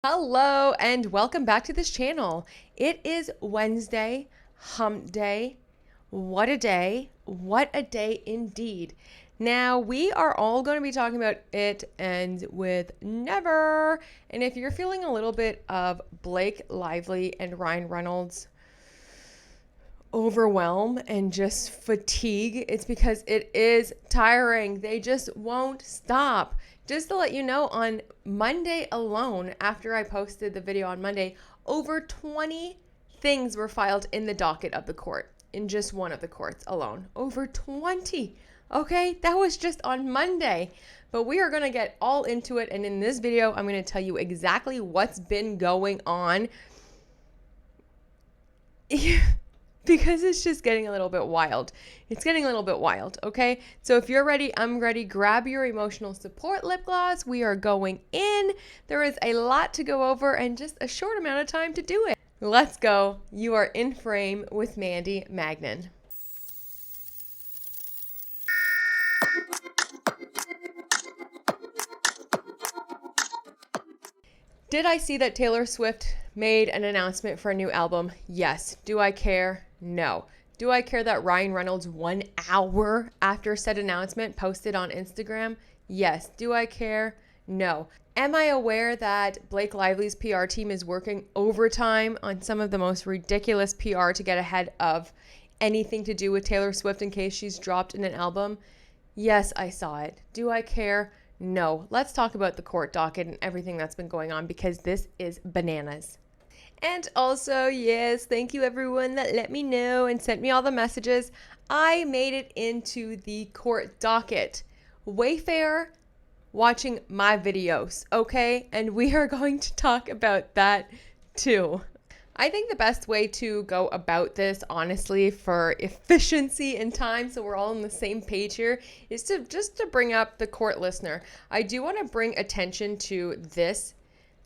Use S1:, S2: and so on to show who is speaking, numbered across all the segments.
S1: Hello and welcome back to this channel. It is Wednesday, hump day. What a day. What a day indeed. Now we are all going to be talking about It Ends With Never. And if you're feeling a little bit of Blake Lively and Ryan Reynolds overwhelm and just fatigue, it's because it is tiring. They just won't stop. Just to let you know, on Monday alone, after I posted the video on Monday, over 20 things were filed in the docket of the court, in just one of the courts alone. Over 20. Okay, that was just on Monday. But we are going to get all into it, and in this video, I'm going to tell you exactly what's been going on. Because it's just getting a little bit wild. It's getting a little bit wild, okay? So if you're ready, I'm ready. Grab your emotional support lip gloss. We are going in. There is a lot to go over and just a short amount of time to do it. Let's go. You are in frame with Mandy Magnan. Did I see that Taylor Swift made an announcement for a new album? Yes. Do I care? No. Do I care that Ryan Reynolds 1 hour after said announcement posted on Instagram? Yes. Do I care? No. Am I aware that Blake Lively's PR team is working overtime on some of the most ridiculous PR to get ahead of anything to do with Taylor Swift in case she's dropped in an album? Yes, I saw it. Do I care? No. Let's talk about the court docket and everything that's been going on because this is bananas. And also, yes, thank you everyone that let me know and sent me all the messages. I made it into the court docket. Wayfarer watching my videos, okay? And we are going to talk about that too. I think the best way to go about this, honestly, for efficiency and time, so we're all on the same page here, is to bring up the court listener. I do want to bring attention to this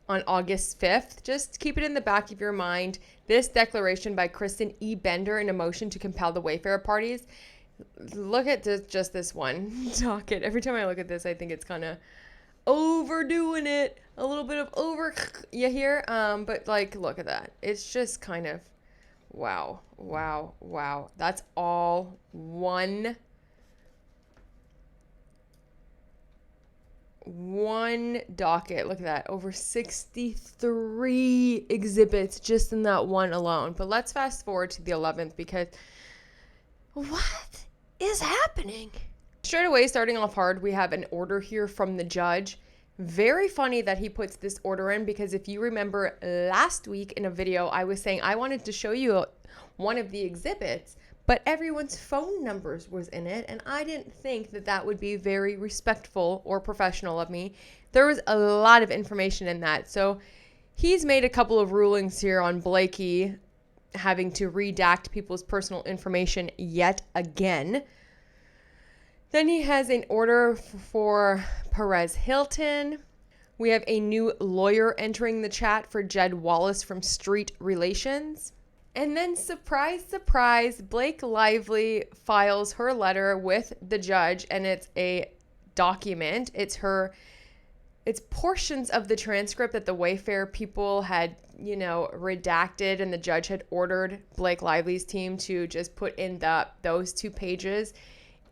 S1: on August 5th. Just keep it in the back of your mind. This declaration by Kristen E. Bender in a motion to compel the Wayfarer parties. Look at just this one docket. Every time I look at this, I think it's kind of overdoing it. A little bit of you hear? But like, look at that. It's just kind of, wow. That's all one docket. Look at that. Over 63 exhibits just in that one alone. But let's fast forward to the 11th because what is happening? Straight away, starting off hard, we have an order here from the judge. Very funny that he puts this order in because if you remember last week in a video, I was saying I wanted to show you one of the exhibits, but everyone's phone numbers was in it, and I didn't think that that would be very respectful or professional of me. There was a lot of information in that. So he's made a couple of rulings here on Blakey having to redact people's personal information yet again. Then he has an order for Perez Hilton. We have a new lawyer entering the chat for Jed Wallace from Street Relations. And then surprise, surprise, Blake Lively files her letter with the judge, and it's a document. It's portions of the transcript that the Wayfarer people had, redacted, and the judge had ordered Blake Lively's team to just put in those 2 pages.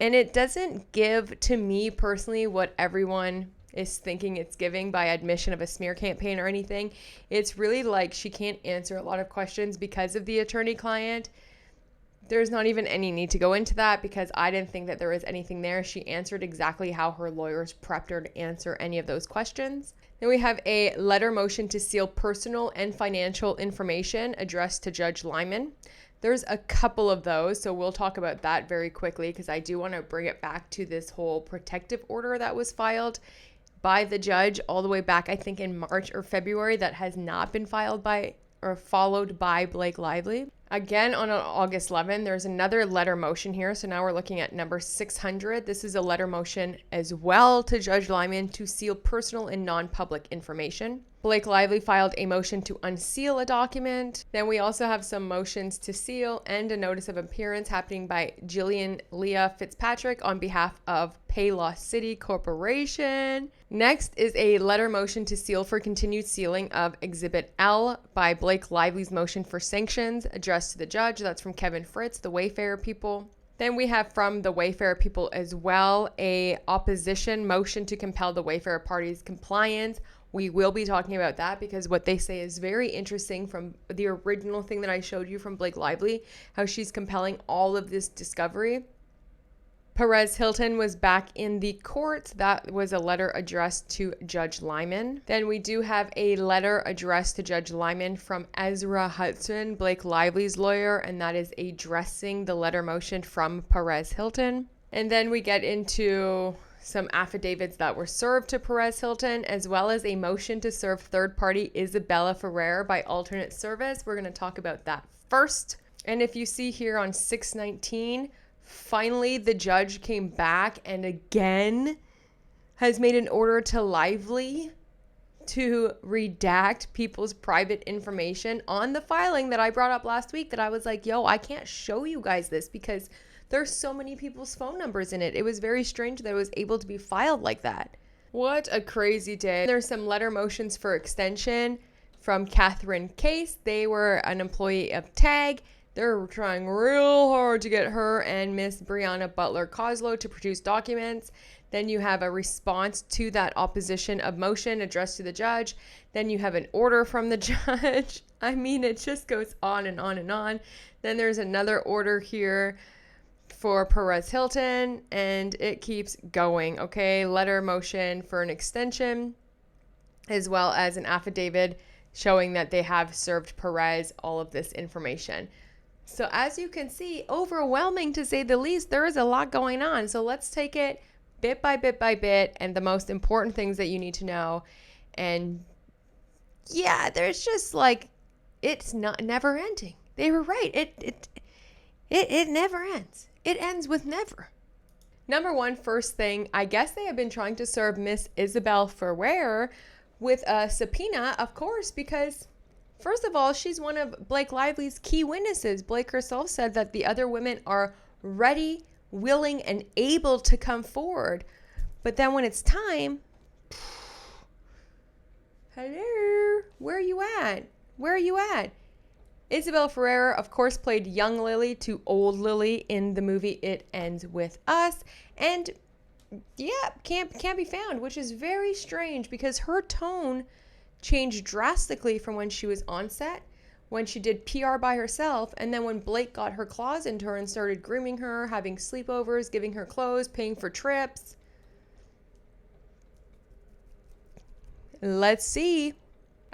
S1: And it doesn't give, to me personally, what everyone is thinking it's giving by admission of a smear campaign or anything. It's really like she can't answer a lot of questions because of the attorney-client. There's not even any need to go into that because I didn't think that there was anything there. She answered exactly how her lawyers prepped her to answer any of those questions. Then we have a letter motion to seal personal and financial information addressed to Judge Lyman. There's a couple of those, so we'll talk about that very quickly because I do want to bring it back to this whole protective order that was filed by the judge all the way back, I think, in March or February that has not been filed by or followed by Blake Lively. Again, on August 11, there's another letter motion here. So now we're looking at number 600. This is a letter motion as well to Judge Lyman to seal personal and non-public information. Blake Lively filed a motion to unseal a document. Then we also have some motions to seal and a notice of appearance happening by Jillian Leah Fitzpatrick on behalf of Payless City Corporation. Next is a letter motion to seal for continued sealing of Exhibit L by Blake Lively's motion for sanctions addressed to the judge. That's from Kevin Fritz, the Wayfarer people. Then we have from the Wayfarer people as well a opposition motion to compel the Wayfarer party's compliance. We will be talking about that because what they say is very interesting from the original thing that I showed you from Blake Lively, how she's compelling all of this discovery. Perez Hilton was back in the court. That was a letter addressed to Judge Lyman. Then we do have a letter addressed to Judge Lyman from Ezra Hudson, Blake Lively's lawyer, and that is addressing the letter motion from Perez Hilton. And then we get into some affidavits that were served to Perez Hilton, as well as a motion to serve third-party Isabela Ferrer by alternate service. We're going to talk about that first. And if you see here on 6/19, finally the judge came back and again has made an order to Lively to redact people's private information on the filing that I brought up last week that I was like, yo, I can't show you guys this because there's so many people's phone numbers in it. It was very strange that it was able to be filed like that. What a crazy day. There's some letter motions for extension from Catherine Case. They were an employee of TAG. They're trying real hard to get her and Miss Brianna Butler Coslow to produce documents. Then you have a response to that opposition of motion addressed to the judge. Then you have an order from the judge. I mean, it just goes on and on and on. Then there's another order here for Perez Hilton, and it keeps going, okay? Letter motion for an extension, as well as an affidavit showing that they have served Perez all of this information. So as you can see, overwhelming to say the least. There is a lot going on. So let's take it bit by bit by bit and the most important things that you need to know. And yeah, there's just like, it's not never ending. They were right. It never ends. It ends with never. Number one, first thing, I guess they have been trying to serve Miss Isabela Ferrer with a subpoena, of course, because first of all, she's one of Blake Lively's key witnesses. Blake herself said that the other women are ready, willing, and able to come forward. But then when it's time, hello, where are you at? Where are you at? Isabela Ferrer, of course, played young Lily to old Lily in the movie It Ends With Us. And yeah, can't be found, which is very strange because her tone changed drastically from when she was on set, when she did PR by herself, and then when Blake got her claws into her and started grooming her, having sleepovers, giving her clothes, paying for trips. Let's see.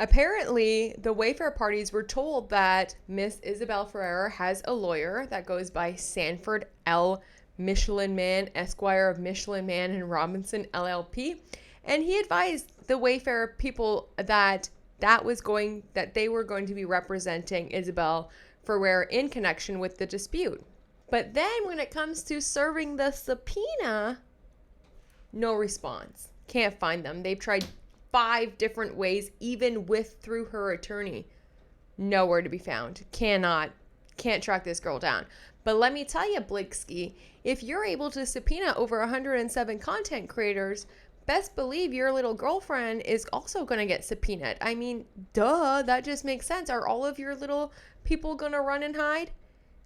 S1: Apparently, the Wayfarer parties were told that Miss Isabela Ferrer has a lawyer that goes by Sanford L. Michelin Man, Esquire of Michelin Man and Robinson LLP, and he advised the Wayfarer people that they were going to be representing Isabela Ferrer in connection with the dispute. But then when it comes to serving the subpoena, no response. Can't find them. They've tried 5 different ways, even through her attorney. Nowhere to be found. Can't track this girl down. But let me tell you, Blakesky, if you're able to subpoena over 107 content creators, best believe your little girlfriend is also going to get subpoenaed. I mean, duh, that just makes sense. Are all of your little people going to run and hide?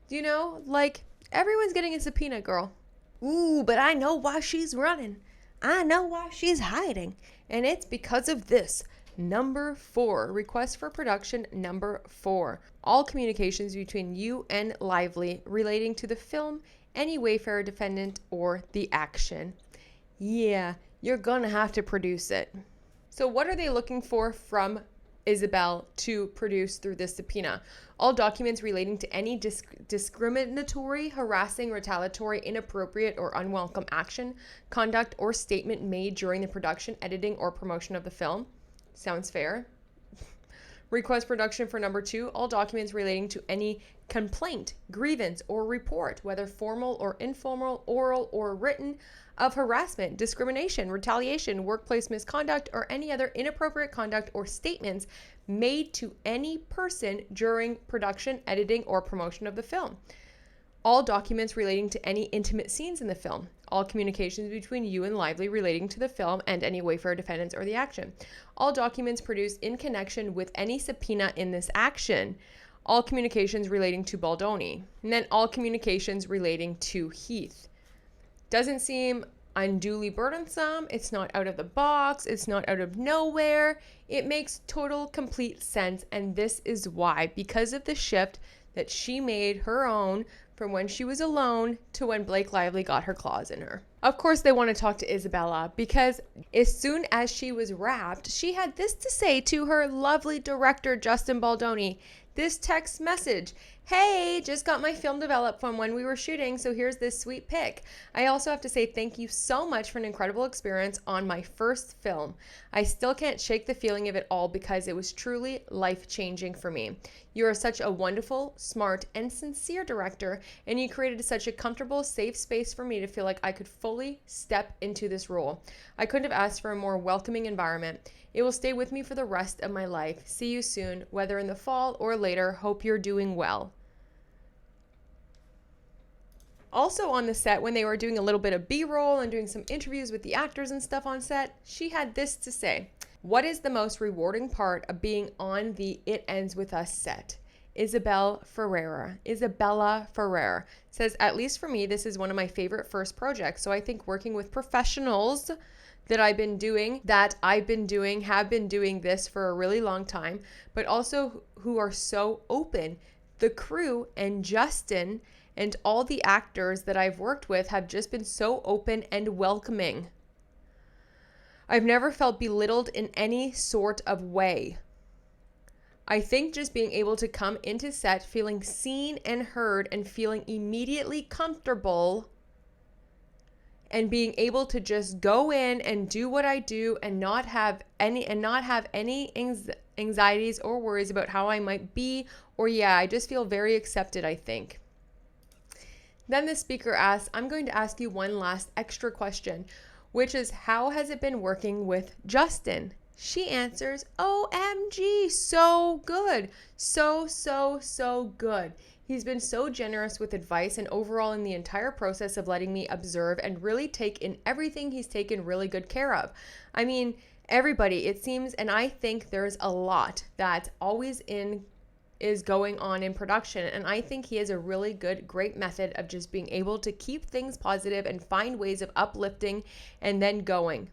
S1: You know, like, everyone's getting a subpoena, girl. Ooh, but I know why she's running. I know why she's hiding. And it's because of this. Number 4, request for production number 4. All communications between you and Lively relating to the film, any Wayfarer defendant, or the action. Yeah, you're gonna have to produce it. So what are they looking for from Isabel to produce through this subpoena? All documents relating to any discriminatory, harassing, retaliatory, inappropriate, or unwelcome action, conduct, or statement made during the production, editing, or promotion of the film. Sounds fair. Request production for number 2, all documents relating to any complaint, grievance, or report, whether formal or informal, oral or written, of harassment, discrimination, retaliation, workplace misconduct, or any other inappropriate conduct or statements made to any person during production, editing, or promotion of the film. All documents relating to any intimate scenes in the film. All communications between you and Lively relating to the film and any Wayfarer defendants or the action. All documents produced in connection with any subpoena in this action. All communications relating to Baldoni. And then all communications relating to Heath. Doesn't seem unduly burdensome. It's not out of the box. It's not out of nowhere. It makes total, complete sense. And this is why, because of the shift that she made her own from when she was alone to when Blake Lively got her claws in her. Of course, they want to talk to Isabela because as soon as she was wrapped, she had this to say to her lovely director, Justin Baldoni. This text message: hey, just got my film developed from when we were shooting, so here's this sweet pic. I also have to say thank you so much for an incredible experience on my first film. I still can't shake the feeling of it all because it was truly life-changing for me. You are such a wonderful, smart, and sincere director, and you created such a comfortable, safe space for me to feel like I could fully step into this role. I couldn't have asked for a more welcoming environment. It will stay with me for the rest of my life. See you soon, whether in the fall or later. Hope you're doing well. Also on the set, when they were doing a little bit of B-roll and doing some interviews with the actors and stuff on set, she had this to say: what is the most rewarding part of being on the It Ends With Us set? Isabela Ferrer says, at least for me, this is one of my favorite first projects. So I think working with professionals have been doing this for a really long time, but also who are so open. The crew and Justin and all the actors that I've worked with have just been so open and welcoming. I've never felt belittled in any sort of way. I think just being able to come into set feeling seen and heard and feeling immediately comfortable and being able to just go in and do what I do and not have any anxieties or worries about how I might be, or I just feel very accepted, I think. Then the speaker asks, I'm going to ask you one last extra question, which is, how has it been working with Justin? She answers, OMG, so good. So good. He's been so generous with advice and overall in the entire process of letting me observe and really take in everything he's taken really good care of. I mean, everybody, it seems, and I think there's a lot that always is going on in production, and I think he has a really great method of just being able to keep things positive and find ways of uplifting and then going.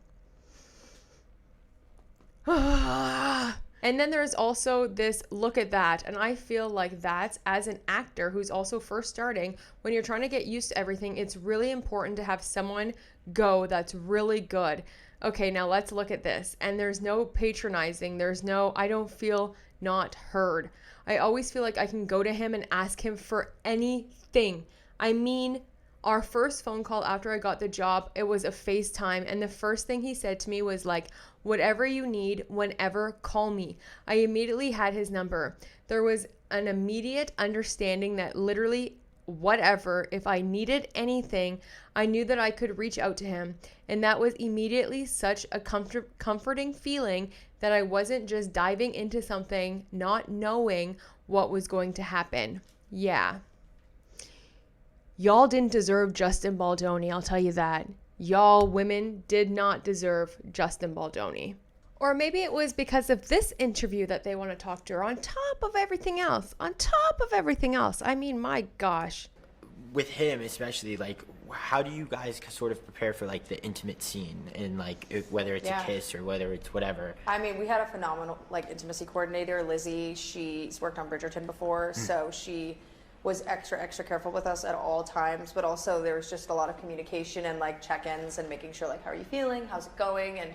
S1: And then there's also this look at that, and I feel like that's, as an actor who's also first starting, when you're trying to get used to everything, it's really important to have someone go that's really good. Okay, now let's look at this. And there's no patronizing. I don't feel not heard. I always feel like I can go to him and ask him for anything. I mean, our first phone call after I got the job, it was a FaceTime, and the first thing he said to me was like, whatever you need, whenever, call me. I immediately had his number. There was an immediate understanding that literally whatever, if I needed anything, I knew that I could reach out to him. And that was immediately such a comforting feeling that I wasn't just diving into something not knowing what was going to happen. Yeah. Y'all didn't deserve Justin Baldoni, I'll tell you that. Y'all women did not deserve Justin Baldoni. Or maybe it was because of this interview that they want to talk to her on top of everything else. I mean, my gosh.
S2: With him especially, like, how do you guys sort of prepare for, like, the intimate scene and, like, whether it's a kiss or whether it's whatever?
S3: I mean, we had a phenomenal, like, intimacy coordinator, Lizzie. She's worked on Bridgerton before, so she was extra careful with us at all times, but also there was just a lot of communication and, like, check-ins and making sure, like, how are you feeling, how's it going, and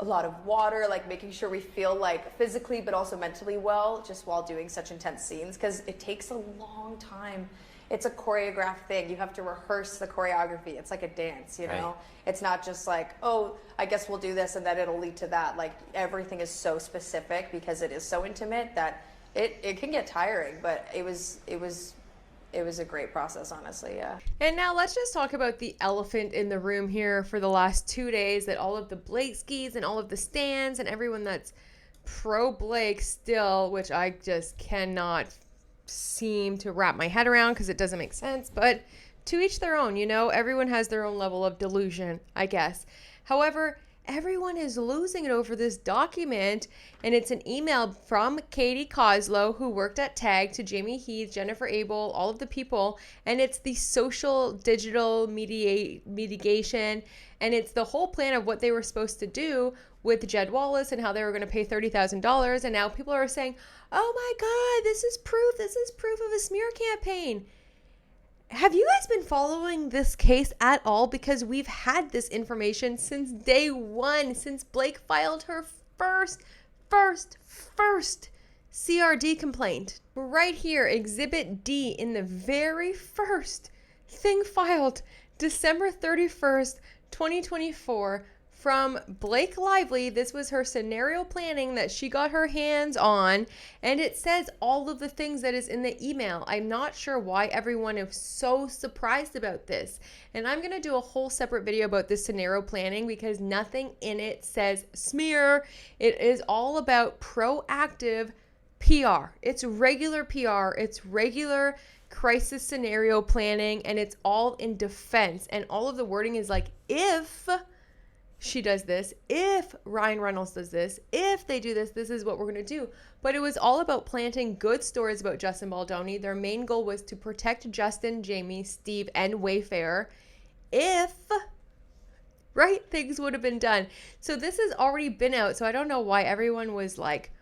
S3: a lot of water, like making sure we feel like physically but also mentally well just while doing such intense scenes, because it takes a long time. It's a choreographed thing. You have to rehearse the choreography. It's like a dance, you know? Right. It's not just like, oh, I guess we'll do this and then it'll lead to that. Like, everything is so specific because it is so intimate that it can get tiring, but it was it was a great process, honestly. Yeah.
S1: And now let's just talk about the elephant in the room here for the last 2 days, that all of the Blakeskis and all of the stans and everyone that's pro Blake still, which I just cannot seem to wrap my head around because it doesn't make sense, but to each their own, everyone has their own level of delusion, I guess. However, everyone is losing it over this document, and it's an email from Katie Coslow, who worked at TAG, to Jamie Heath, Jennifer Abel, all of the people, and it's the social digital mitigation, and it's the whole plan of what they were supposed to do with Jed Wallace and how they were going to pay $30,000, and now people are saying, oh my God, this is proof of a smear campaign. Have you guys been following this case at all? Because we've had this information since day one, since Blake filed her first CRD complaint. Right here, Exhibit D in the very first thing filed, December 31st, 2024, from Blake Lively. This was her scenario planning that she got her hands on, and it says all of the things that is in the email. I'm not sure why everyone is so surprised about this, and I'm going to do a whole separate video about this scenario planning because nothing in it says smear. It is all about proactive PR. It's regular PR. It's regular crisis scenario planning, and it's all in defense, and all of the wording is like, if she does this, if Ryan Reynolds does this, if they do this, this is what we're going to do. But it was all about planting good stories about Justin Baldoni. Their main goal was to protect Justin, Jamie, Steve, and Wayfarer if, right, things would have been done. So this has already been out, so I don't know why everyone was like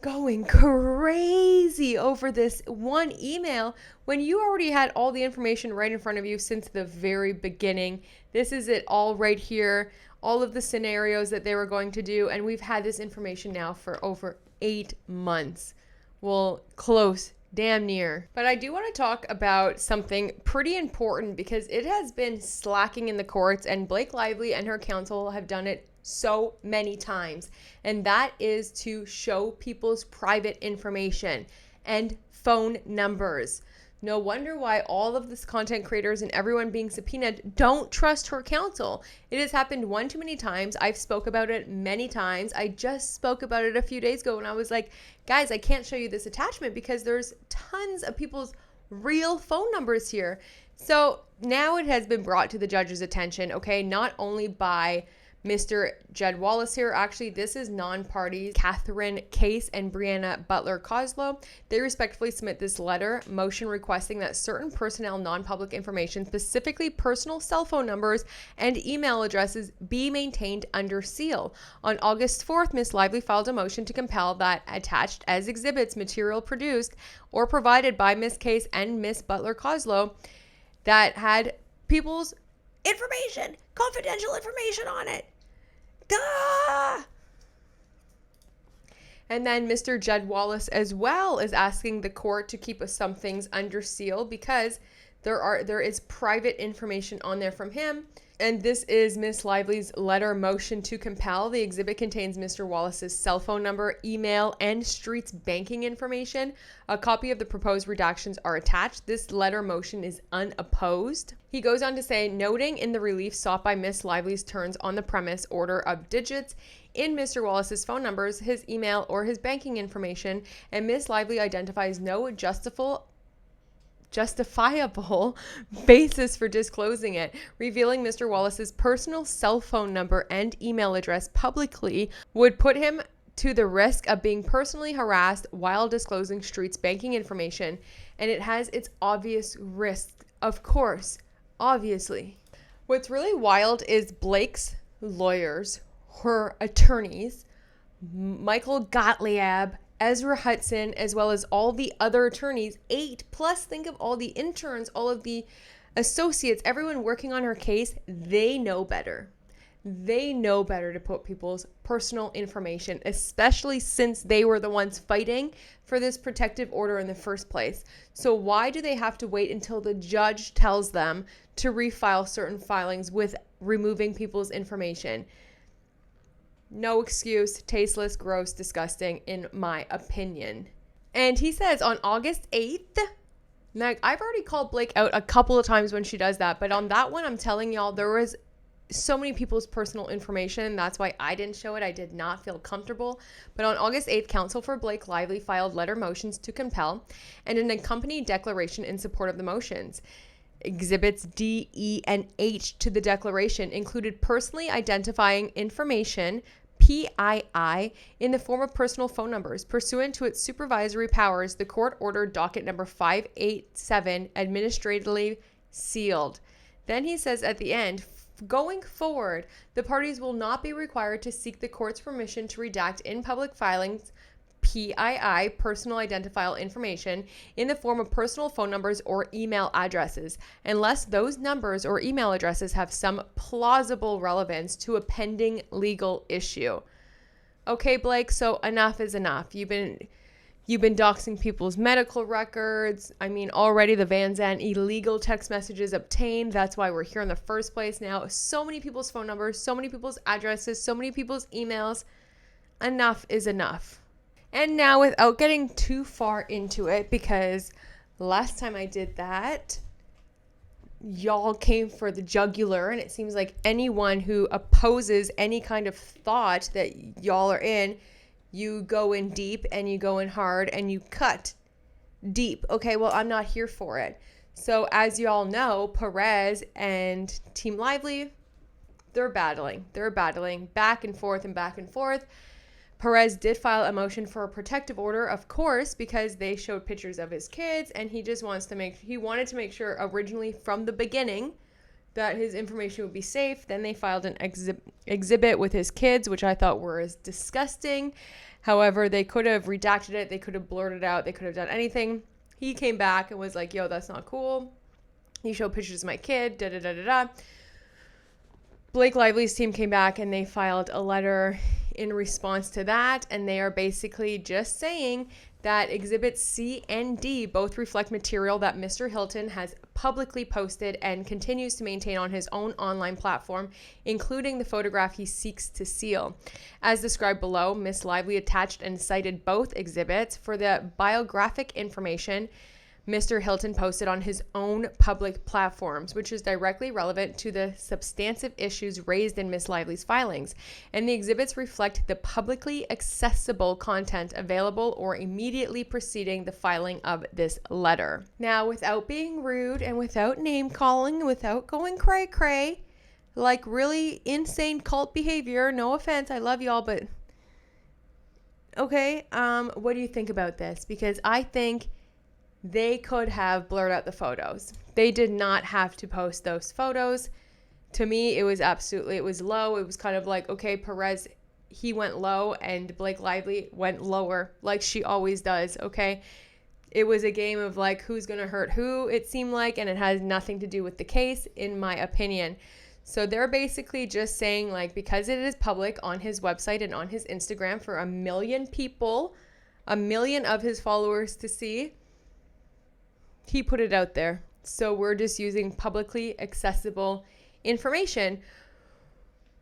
S1: going crazy over this one email when you already had all the information right in front of you since the very beginning. This is it all right here, all of the scenarios that they were going to do, and we've had this information now for over 8 months. Well, close, damn near. But I do want to talk about something pretty important because it has been slacking in the courts, and Blake Lively and her counsel have done it so many times, and that is to show people's private information and phone numbers. No wonder why all of this content creators and everyone being subpoenaed don't trust her counsel. It has happened one too many times. I've spoke about it many times. I just spoke about it a few days ago when I was like, guys, I can't show you this attachment because there's tons of people's real phone numbers here. So now it has been brought to the judge's attention, okay, not only by Mr. Jed Wallace here. Actually, this is non-parties, Catherine Case and Brianna Butler Coslow. They respectfully submit this letter, motion requesting that certain personnel non-public information, specifically personal cell phone numbers and email addresses, be maintained under seal. On August 4th, Ms. Lively filed a motion to compel that attached as exhibits material produced or provided by Ms. Case and Ms. Butler Coslow that had people's information, confidential information on it. Duh! And then Mr. Jed Wallace as well is asking the court to keep some things under seal because there is private information on there from him. And this is Miss Lively's letter motion to compel. The exhibit contains Mr. Wallace's cell phone number, email, and Street's banking information. A copy of the proposed redactions are attached. This letter motion is unopposed. He goes on to say, noting in the relief sought by Miss Lively's turns on the premise order of digits in Mr. Wallace's phone numbers, his email, or his banking information, and Miss Lively identifies no justifiable basis for disclosing it. Revealing Mr. Wallace's personal cell phone number and email address publicly would put him to the risk of being personally harassed while disclosing Street's banking information, and it has its obvious risks, of course, obviously. What's really wild is Blake's lawyers, her attorneys, Michael Gottlieb, Ezra Hudson, as well as all the other attorneys, 8 plus, think of all the interns, all of the associates, everyone working on her case, they know better. They know better to put people's personal information, especially since they were the ones fighting for this protective order in the first place. So why do they have to wait until the judge tells them to refile certain filings with removing people's information? No excuse, tasteless, gross, disgusting, in my opinion. And he says on August 8th, Like, I've already called Blake out a couple of times when she does that, but on that one, I'm telling y'all, there was so many people's personal information. That's why I didn't show it. I did not feel comfortable. But on August 8th, counsel for Blake Lively filed letter motions to compel and an accompanied declaration in support of the motions. Exhibits D, E, and H to the declaration included personally identifying information, PII, in the form of personal phone numbers. Pursuant to its supervisory powers, the court ordered docket number 587 administratively sealed. Then he says at the end, going forward, the parties will not be required to seek the court's permission to redact in public filings PII, personal identifiable information, in the form of personal phone numbers or email addresses, unless those numbers or email addresses have some plausible relevance to a pending legal issue. Okay, Blake, so enough is enough. You've been doxing people's medical records. I mean, already the Van Zandt illegal text messages obtained. That's why we're here in the first place now. So many people's phone numbers, so many people's addresses, so many people's emails. Enough is enough. And now, without getting too far into it, because last time I did that, y'all came for the jugular, and it seems like anyone who opposes any kind of thought that y'all are in, you go in deep and you go in hard and you cut deep. Okay, well, I'm not here for it. So as y'all know, Perez and Team Lively, they're battling. They're battling back and forth and back and forth. Perez did file a motion for a protective order, of course, because they showed pictures of his kids, and he just wanted to make sure originally from the beginning that his information would be safe. Then they filed an exhibit with his kids, which I thought were as disgusting. However, they could have redacted it. They could have blurred it out. They could have done anything. He came back and was like, yo, that's not cool. You showed pictures of my kid, da-da-da-da-da. Blake Lively's team came back and they filed a letter in response to that, and they are basically just saying that Exhibits C and D both reflect material that Mr. Hilton has publicly posted and continues to maintain on his own online platform, including the photograph he seeks to seal. As described below, Ms. Lively attached and cited both exhibits for the biographic information Mr. Hilton posted on his own public platforms, which is directly relevant to the substantive issues raised in Ms. Lively's filings. And the exhibits reflect the publicly accessible content available or immediately preceding the filing of this letter. Now, without being rude and without name calling, without going cray-cray, like really insane cult behavior, no offense, I love y'all, but okay, what do you think about this? Because I think they could have blurred out the photos. They did not have to post those photos. To me, it was low. It was kind of like, okay, Perez, he went low and Blake Lively went lower like she always does, okay? It was a game of like who's going to hurt who, it seemed like, and it has nothing to do with the case, in my opinion. So they're basically just saying, like, because it is public on his website and on his Instagram for 1 million people, 1 million of his followers to see, he put it out there. So we're just using publicly accessible information,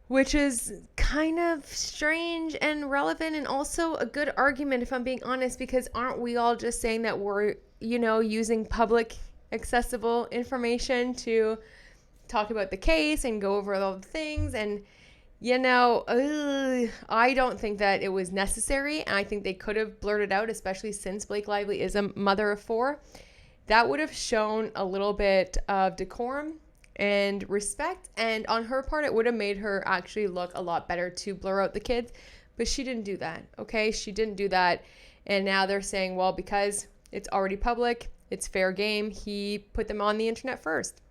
S1: which is kind of strange and relevant, and also a good argument, if I'm being honest, because aren't we all just saying that we're, using public accessible information to talk about the case and go over all the things? And, I don't think that it was necessary. And I think they could have blurted out, especially since Blake Lively is a mother of 4. That would have shown a little bit of decorum and respect, and on her part, it would have made her actually look a lot better to blur out the kids, but she didn't do that, okay? She didn't do that, and now they're saying, well, because it's already public, it's fair game, he put them on the internet first.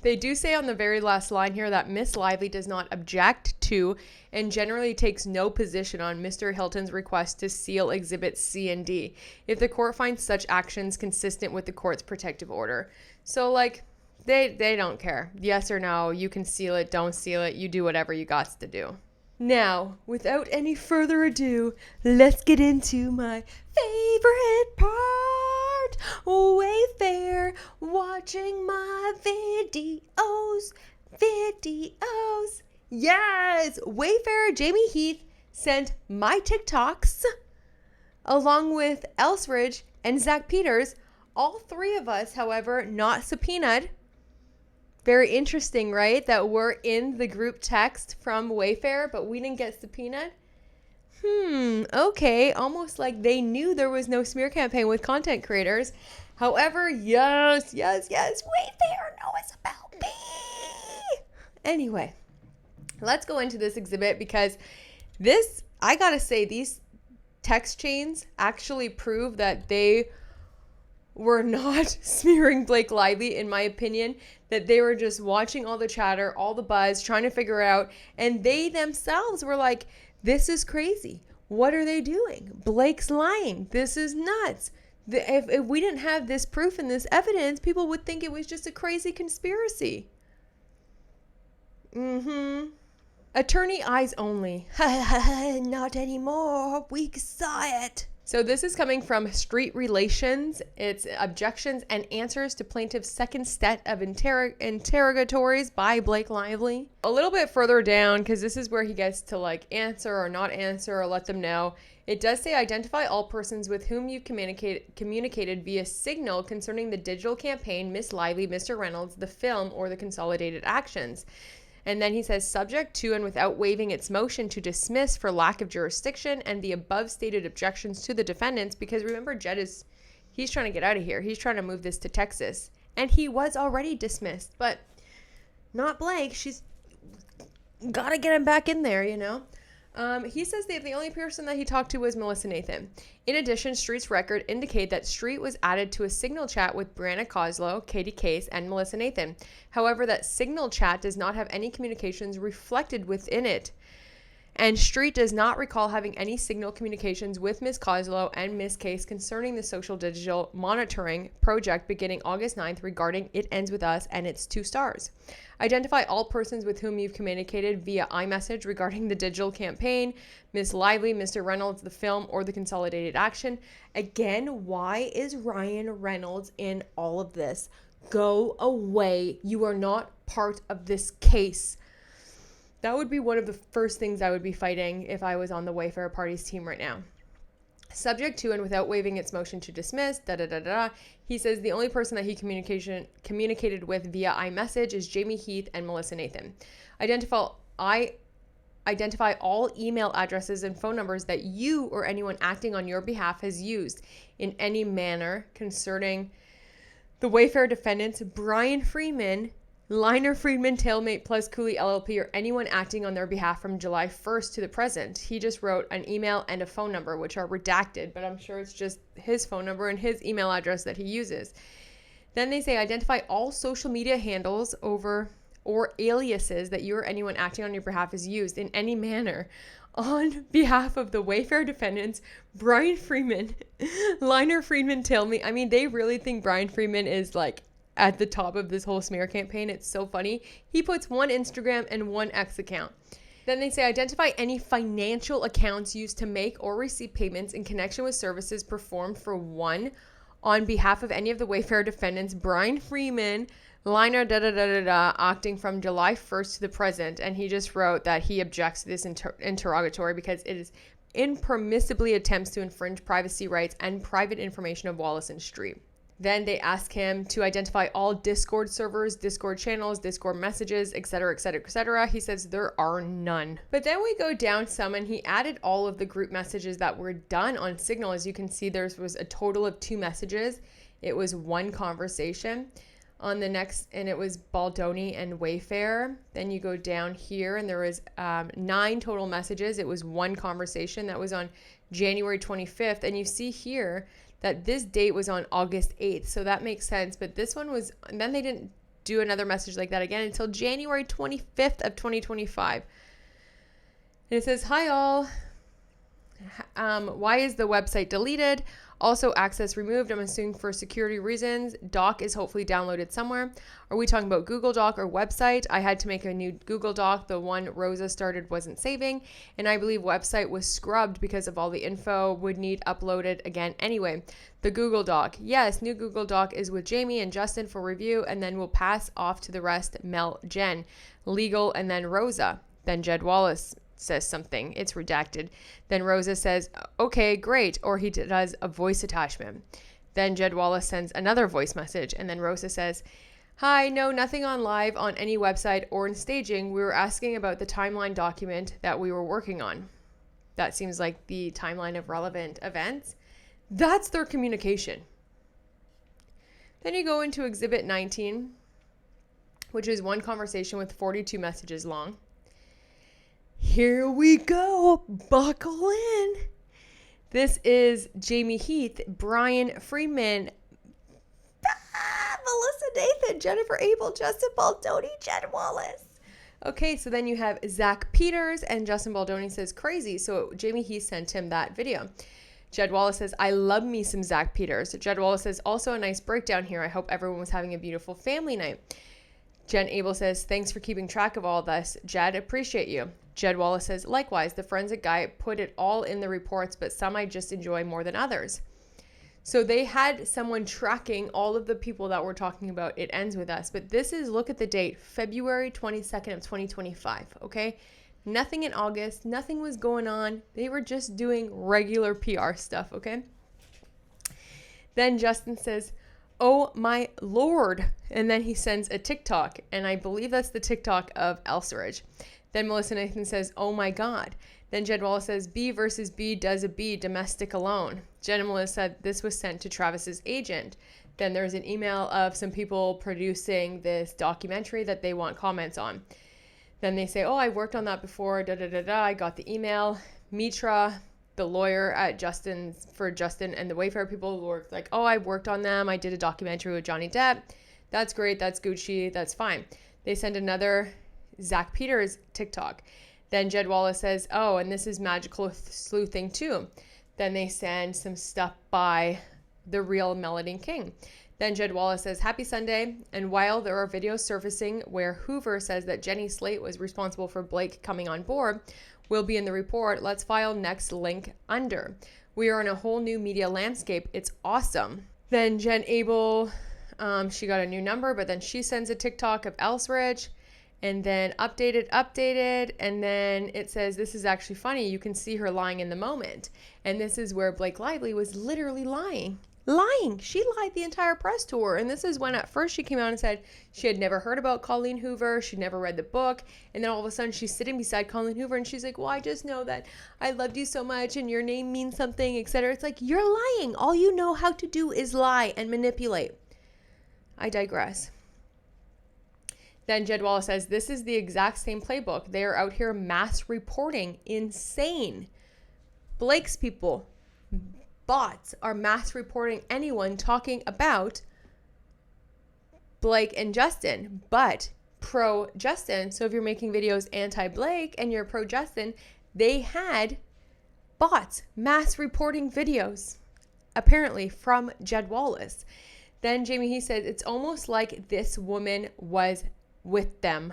S1: They do say on the very last line here that Miss Lively does not object to and generally takes no position on Mr. Hilton's request to seal Exhibits C and D if the court finds such actions consistent with the court's protective order. So, like, they don't care. Yes or no, you can seal it, don't seal it, you do whatever you got to do. Now, without any further ado, let's get into my favorite part. Wayfarer, watching my videos. Yes! Wayfarer Jamie Heath sent my TikToks, along with Elsridge and Zach Peters, All three of us, however, not subpoenaed. Very interesting, right? That we're in the group text from Wayfarer, but we didn't get subpoenaed. Okay. Almost like they knew there was no smear campaign with content creators. However, yes, Wayfarer knows about me. Anyway, let's go into this exhibit because this, I gotta say, these text chains actually prove that they were not smearing Blake Lively, in my opinion, that they were just watching all the chatter, all the buzz, trying to figure it out, and they themselves were like, this is crazy. What are they doing? Blake's lying. This is nuts. If we didn't have this proof and this evidence, people would think it was just a crazy conspiracy. Attorney eyes only. Not anymore. We saw it. So this is coming from Street Relations. It's objections and answers to plaintiff's second set of interrogatories by Blake Lively. A little bit further down, because this is where he gets to like answer or not answer or let them know. It does say identify all persons with whom you communicated via signal concerning the digital campaign, Miss Lively, Mr. Reynolds, the film, or the consolidated actions. And then he says, subject to and without waiving its motion to dismiss for lack of jurisdiction and the above stated objections to the defendants, because remember, he's trying to get out of here. He's trying to move this to Texas. And he was already dismissed, but not Blake. She's got to get him back in there, you know. He says that the only person that he talked to was Melissa Nathan. In addition, Street's record indicate that Street was added to a signal chat with Brianna Coslow, Katie Case, and Melissa Nathan. However, that signal chat does not have any communications reflected within it. And Street does not recall having any signal communications with Ms. Coslow and Ms. Case concerning the social digital monitoring project beginning August 9th regarding It Ends With Us and its 2 stars. Identify all persons with whom you've communicated via iMessage regarding the digital campaign, Ms. Lively, Mr. Reynolds, the film, or the consolidated action. Again, why is Ryan Reynolds in all of this? Go away. You are not part of this case. That would be one of the first things I would be fighting if I was on the Wayfarer Party's team right now. Subject to and without waiving its motion to dismiss, he says the only person that he communicated with via iMessage is Jamie Heath and Melissa Nathan. Identify all email addresses and phone numbers that you or anyone acting on your behalf has used in any manner concerning the Wayfarer defendants, Brian Freeman, Liner Friedman, Tailmate Plus Cooley LLP, or anyone acting on their behalf from July 1st to the present. He just wrote an email and a phone number, which are redacted, but I'm sure it's just his phone number and his email address that he uses. Then they say identify all social media handles or aliases that you or anyone acting on your behalf has used in any manner on behalf of the Wayfarer defendants, Brian Freeman, Liner Friedman, Tailmate. I mean, they really think Brian Freeman is like at the top of this whole smear campaign. It's so funny. He puts one Instagram and one X account. Then they say identify any financial accounts used to make or receive payments in connection with services performed for one on behalf of any of the Wayfarer defendants, Brian Freeman, Liner acting from July 1st to the present. And he just wrote that he objects to this interrogatory because it is impermissibly attempts to infringe privacy rights and private information of Wallace and Street. Then they ask him to identify all Discord servers, Discord channels, Discord messages, etc., etc., etc. He says there are none. But then we go down some and he added all of the group messages that were done on Signal. As you can see, there was a total of 2 messages. It was 1 conversation. On the next, and it was Baldoni and Wayfarer. Then you go down here and there was 9 total messages. It was 1 conversation that was on January 25th. And you see here that this date was on August 8th. So that makes sense. But this one was, and then they didn't do another message like that again until January 25th of 2025. And it says, hi all. Why is the website deleted? Also access removed, I'm assuming for security reasons. Doc is hopefully downloaded somewhere. Are we talking about Google Doc or website? I had to make a new Google Doc. The one Rosa started wasn't saving. And I believe website was scrubbed because of all the info would need uploaded again anyway. The Google Doc. Yes, new Google Doc is with Jamie and Justin for review. And then we'll pass off to the rest, Mel, Jen, Legal, and then Rosa. Then Jed Wallace says something. It's redacted. Then Rosa says, okay, great. Or he does a voice attachment. Then Jed Wallace sends another voice message. And then Rosa says, hi, no, nothing on live on any website or in staging. We were asking about the timeline document that we were working on. That seems like the timeline of relevant events. That's their communication. Then you go into Exhibit 19, which is one conversation with 42 messages long. Here we go. Buckle in. This is Jamie Heath, Brian Freeman, Melissa Nathan, Jennifer Abel, Justin Baldoni, Jed Wallace. Okay, so then you have Zach Peters, and Justin Baldoni says crazy. So Jamie Heath sent him that video. Jed Wallace says, I love me some Zach Peters. Jed Wallace says, also a nice breakdown here. I hope everyone was having a beautiful family night. Jen Abel says, thanks for keeping track of all this. Jed, appreciate you. Jed Wallace says, likewise, the forensic guy put it all in the reports, but some I just enjoy more than others. So they had someone tracking all of the people that we're talking about. It ends with us. But this is, look at the date, February 22nd of 2025, okay? Nothing in August. Nothing was going on. They were just doing regular PR stuff, okay? Then Justin says, oh my Lord. And then he sends a TikTok. And I believe that's the TikTok of Elseridge. Then Melissa Nathan says, oh my God. Then Jed Wallace says, B versus B does a B, domestic alone. Jen and Melissa said this was sent to Travis's agent. Then there's an email of some people producing this documentary that they want comments on. Then they say, oh, I worked on that before, I got the email. Mitra, the lawyer at for Justin and the Wayfarer people were like, oh, I worked on them. I did a documentary with Johnny Depp. That's great. That's Gucci. That's fine. They send another Zach Peters TikTok. Then Jed Wallace says, oh, and this is magical sleuthing too. Then they send some stuff by the real Melody King. Then Jed Wallace says, happy Sunday. And while there are videos surfacing where Hoover says that Jenny Slate was responsible for Blake coming on board, will be in the report. Let's file next link under. We are in a whole new media landscape. It's awesome. Then Jen Abel, she got a new number, but then she sends a TikTok of Elseridge. And then updated, and then it says, this is actually funny. You can see her lying in the moment. And this is where Blake Lively was literally lying. She lied the entire press tour. And this is when at first she came out and said she had never heard about Colleen Hoover. She'd never read the book. And then all of a sudden she's sitting beside Colleen Hoover and she's like, well, I just know that I loved you so much and your name means something, etc. It's like, you're lying. All you know how to do is lie and manipulate. I digress. Then Jed Wallace says, this is the exact same playbook. They are out here mass reporting. Insane. Blake's people, bots, are mass reporting anyone talking about Blake and Justin, but pro-Justin. So if you're making videos anti-Blake and you're pro-Justin, they had bots mass reporting videos, apparently from Jed Wallace. Then Jamie, he said, it's almost like this woman was with them.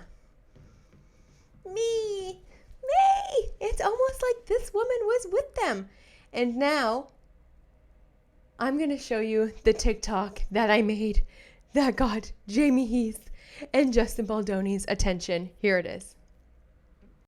S1: Me. It's almost like this woman was with them. And now I'm going to show you the TikTok that I made that got Jamie Heath and Justin Baldoni's attention. Here it is.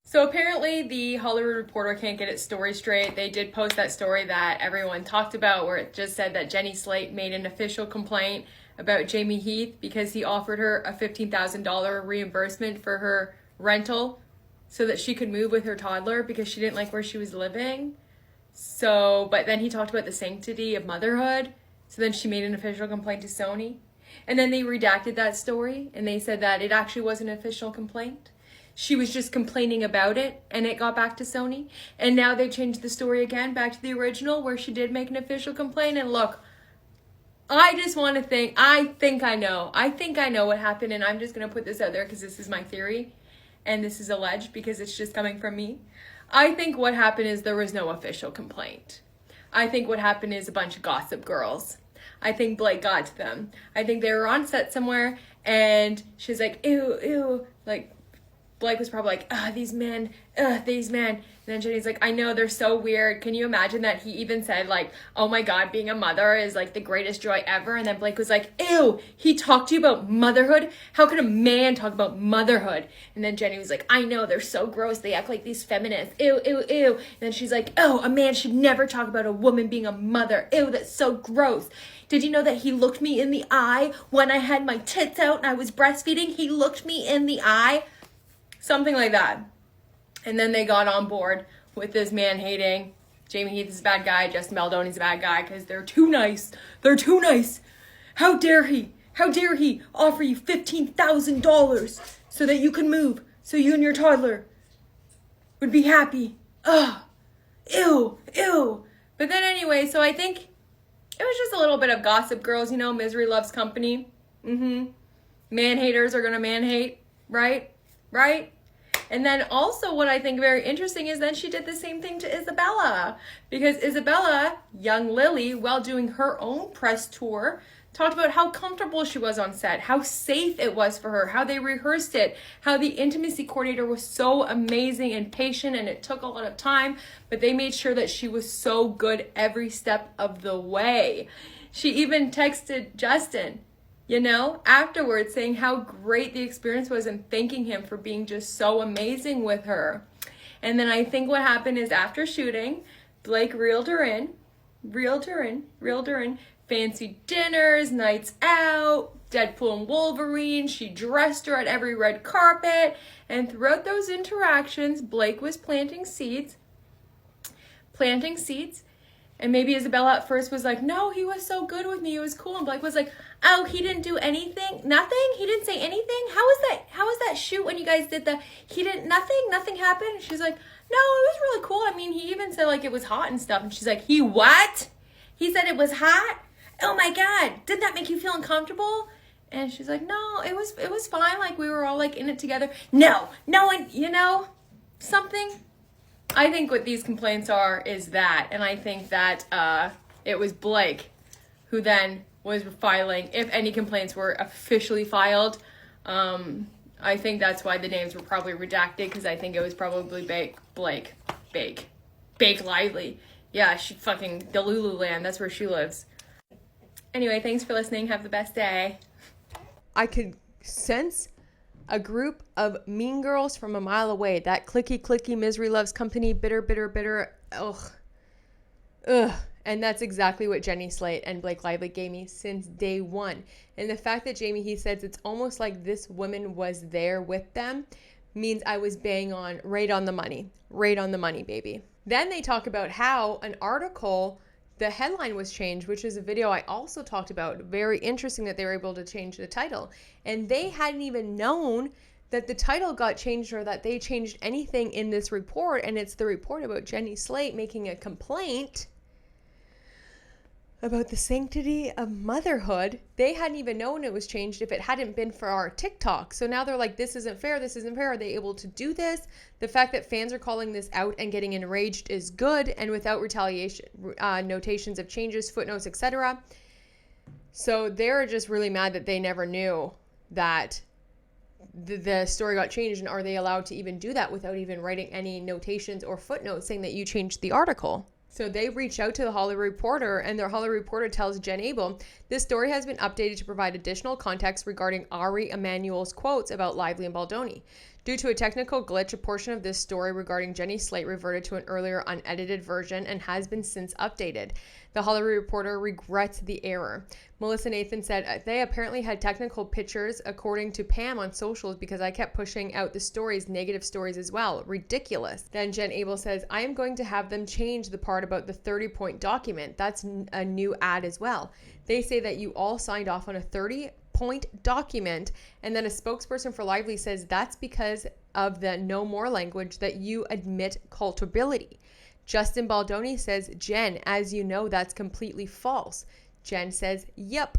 S1: So apparently the Hollywood Reporter can't get its story straight. They did post that story that everyone talked about where it just said that Jenny Slate made an official complaint about Jamie Heath because he offered her a $15,000 reimbursement for her rental so that she could move with her toddler because she didn't like where she was living. So, but then he talked about the sanctity of motherhood. So then she made an official complaint to Sony. And then they redacted that story and they said that it actually was an official complaint. She was just complaining about it and it got back to Sony. And now they changed the story again back to the original where she did make an official complaint. And look, I just want to think I know what happened, and I'm just going to put this out there because this is my theory and this is alleged because it's just coming from me. I think what happened is there was no official complaint. I think what happened is a bunch of gossip girls. I think Blake got to them. I think they were on set somewhere and she's like, ew, like Blake was probably like, these men. And then Jenny's like, I know, they're so weird. Can you imagine that he even said, like, oh my God, being a mother is like the greatest joy ever. And then Blake was like, ew, he talked to you about motherhood? How could a man talk about motherhood? And then Jenny was like, I know, they're so gross. They act like these feminists. Ew, ew, ew. And then she's like, oh, a man should never talk about a woman being a mother. Ew, that's so gross. Did you know that he looked me in the eye when I had my tits out and I was breastfeeding? He looked me in the eye. Something like that. And then they got on board with this man-hating. Jamie Heath is a bad guy. Justin Baldoni's a bad guy because they're too nice. They're too nice. How dare he? How dare he offer you $15,000 so that you can move, so you and your toddler would be happy. Ugh. Ew. Ew. But then anyway, so I think it was just a little bit of Gossip Girls, you know, misery loves company. Man-haters are going to man-hate, right? Right? And then also what I think very interesting is then she did the same thing to Isabela. Because Isabela, young Lily, while doing her own press tour, talked about how comfortable she was on set, how safe it was for her, how they rehearsed it, how the intimacy coordinator was so amazing and patient, and it took a lot of time, but they made sure that she was so good every step of the way. She even texted Justin, you know, afterwards, saying how great the experience was and thanking him for being just so amazing with her. And then I think what happened is after shooting, Blake reeled her in, fancy dinners, nights out, Deadpool and Wolverine. She dressed her at every red carpet. And throughout those interactions, Blake was planting seeds. And maybe Isabela at first was like, no, he was so good with me. It was cool. And Blake was like, oh, he didn't do anything? Nothing? He didn't say anything? How was that shoot when you guys did nothing happened? And she's like, no, it was really cool. I mean, he even said like it was hot and stuff. And she's like, he what? He said it was hot? Oh my God. Did that make you feel uncomfortable? And she's like, no, it was fine. Like we were all like in it together. No one, you know, something. I think what these complaints are is that, and I think that it was Blake who then was filing, if any complaints were officially filed. I think that's why the names were probably redacted, because I think it was probably Bake Lively. Yeah, she fucking Delulu land, that's where she lives. Anyway, thanks for listening. Have the best day.
S4: I could sense a group of mean girls from a mile away. That clicky, misery loves company, bitter. Ugh. And that's exactly what Jenny Slate and Blake Lively gave me since day one. And the fact that Jamie Heath says it's almost like this woman was there with them means I was bang on, right on the money, baby. Then they talk about how an article, the headline was changed, which is a video I also talked about. Very interesting that they were able to change the title. And they hadn't even known that the title got changed or that they changed anything in this report. And it's the report about Jenny Slate making a complaint about the sanctity of motherhood. They hadn't even known it was changed if it hadn't been for our TikTok. So now they're like, this isn't fair. Are they able to do this? The fact that fans are calling this out and getting enraged is good, and without retaliation, notations of changes, footnotes, etc. So they're just really mad that they never knew that the story got changed, and are they allowed to even do that without even writing any notations or footnotes saying that you changed the article? So they reach out to the Hollywood Reporter, and their Hollywood Reporter tells Jen Abel, this story has been updated to provide additional context regarding Ari Emanuel's quotes about Lively and Baldoni. Due to a technical glitch, a portion of this story regarding Jenny Slate reverted to an earlier unedited version and has been since updated. The Hollywood Reporter regrets the error. Melissa Nathan said, they apparently had technical pictures, according to Pam on socials, because I kept pushing out the stories, negative stories as well. Ridiculous. Then Jen Abel says, I am going to have them change the part about the 30-point document. That's a new ad as well. They say that you all signed off on a 30-point document, and then a spokesperson for Lively says that's because of the no more language that you admit culpability. Justin Baldoni says, Jen, as you know, that's completely false. Jen says, yep,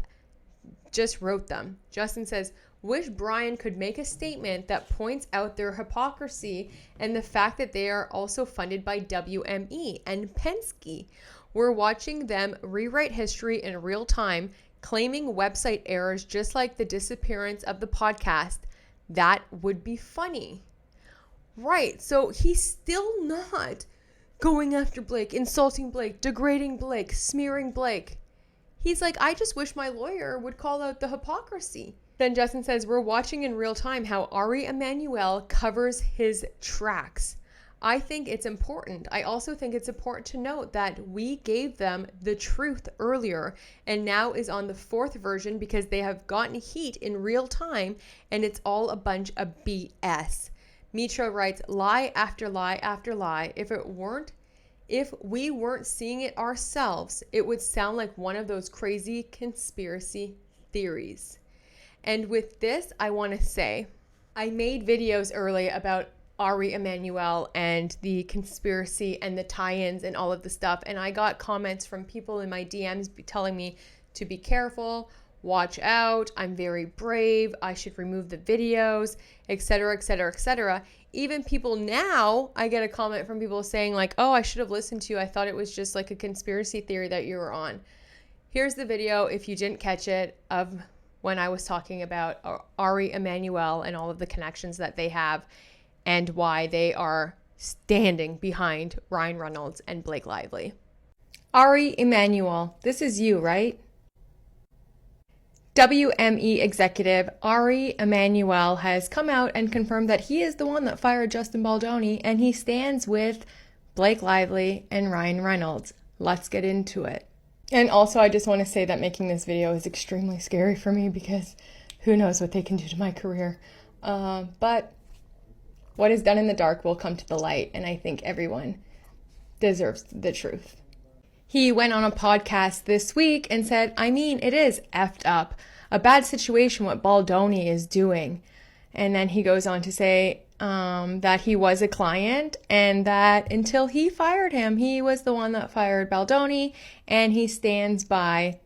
S4: just wrote them. Justin says, wish Brian could make a statement that points out their hypocrisy and the fact that they are also funded by WME and Penske. We're watching them rewrite history in real time, claiming website errors just like the disappearance of the podcast. That would be funny.
S1: Right. So he's still not going after Blake, insulting Blake, degrading Blake, smearing Blake. He's like, I just wish my lawyer would call out the hypocrisy. Then Justin says, we're watching in real time how Ari Emanuel covers his tracks. I think it's important. I also think it's important to note that we gave them the truth earlier and now is on the fourth version because they have gotten heat in real time and it's all a bunch of BS. Mitra writes, lie after lie after lie. If we weren't seeing it ourselves, it would sound like one of those crazy conspiracy theories. And with this, I want to say, I made videos early about Ari Emanuel and the conspiracy and the tie-ins and all of the stuff. And I got comments from people in my DMs telling me to be careful, watch out, I'm very brave, I should remove the videos, etc., etc., etc. Even people now, I get a comment from people saying like, oh, I should have listened to you. I thought it was just like a conspiracy theory that you were on. Here's the video, if you didn't catch it, of when I was talking about Ari Emanuel and all of the connections that they have and why they are standing behind Ryan Reynolds and Blake Lively. Ari Emanuel, this is you, right? WME executive Ari Emanuel has come out and confirmed that he is the one that fired Justin Baldoni and he stands with Blake Lively and Ryan Reynolds. Let's get into it. And also, I just want to say that making this video is extremely scary for me because who knows what they can do to my career. But what is done in the dark will come to the light, and I think everyone deserves the truth. He went on a podcast this week and said, I mean, it is effed up. A bad situation what Baldoni is doing. And then he goes on to say that he was a client and that until he fired him, he was the one that fired Baldoni, and he stands by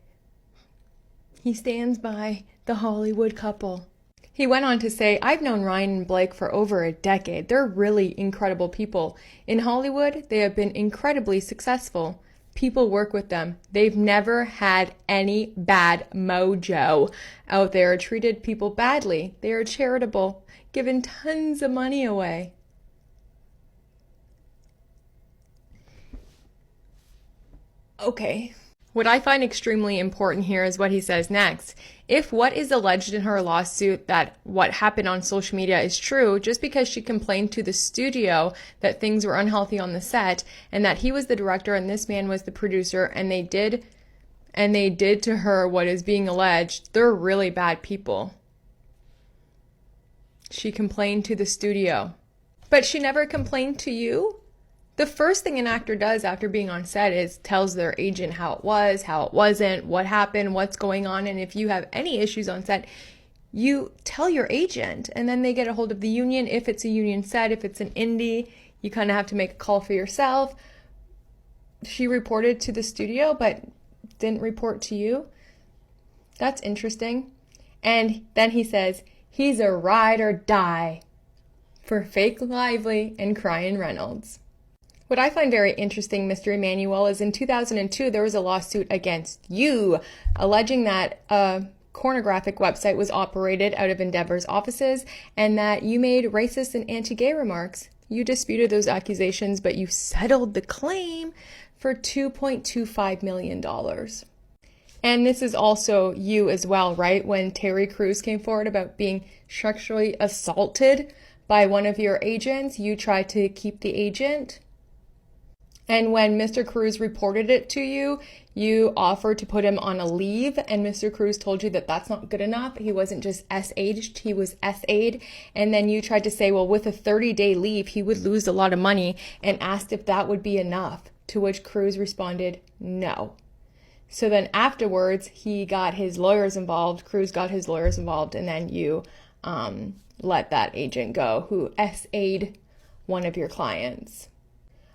S1: the Hollywood couple. He went on to say, I've known Ryan and Blake for over a decade. They're really incredible people. In Hollywood, they have been incredibly successful. People work with them. They've never had any bad mojo out there, treated people badly. They are charitable, given tons of money away. Okay. What I find extremely important here is what he says next. If what is alleged in her lawsuit that what happened on social media is true, just because she complained to the studio that things were unhealthy on the set and that he was the director and this man was the producer and they did to her what is being alleged, they're really bad people. She complained to the studio. But she never complained to you? The first thing an actor does after being on set is tells their agent how it was, how it wasn't, what happened, what's going on. And if you have any issues on set, you tell your agent and then they get a hold of the union. If it's a union set, if it's an indie, you kind of have to make a call for yourself. She reported to the studio but didn't report to you. That's interesting. And then he says, he's a ride or die for fake Lively and Ryan Reynolds. What I find very interesting, Mr. Emanuel, is in 2002, there was a lawsuit against you alleging that a pornographic website was operated out of Endeavor's offices and that you made racist and anti-gay remarks. You disputed those accusations, but you settled the claim for $2.25 million. And this is also you as well, right? When Terry Crews came forward about being sexually assaulted by one of your agents, you tried to keep the agent. And when Mr. Crews reported it to you, you offered to put him on a leave, and Mr. Crews told you that that's not good enough. He wasn't just SA'd, he was SA'd. And then you tried to say, well, with a 30-day leave, he would lose a lot of money, and asked if that would be enough, to which Crews responded, no. So then afterwards, he got his lawyers involved, Crews got his lawyers involved, and then you let that agent go who SA'd one of your clients.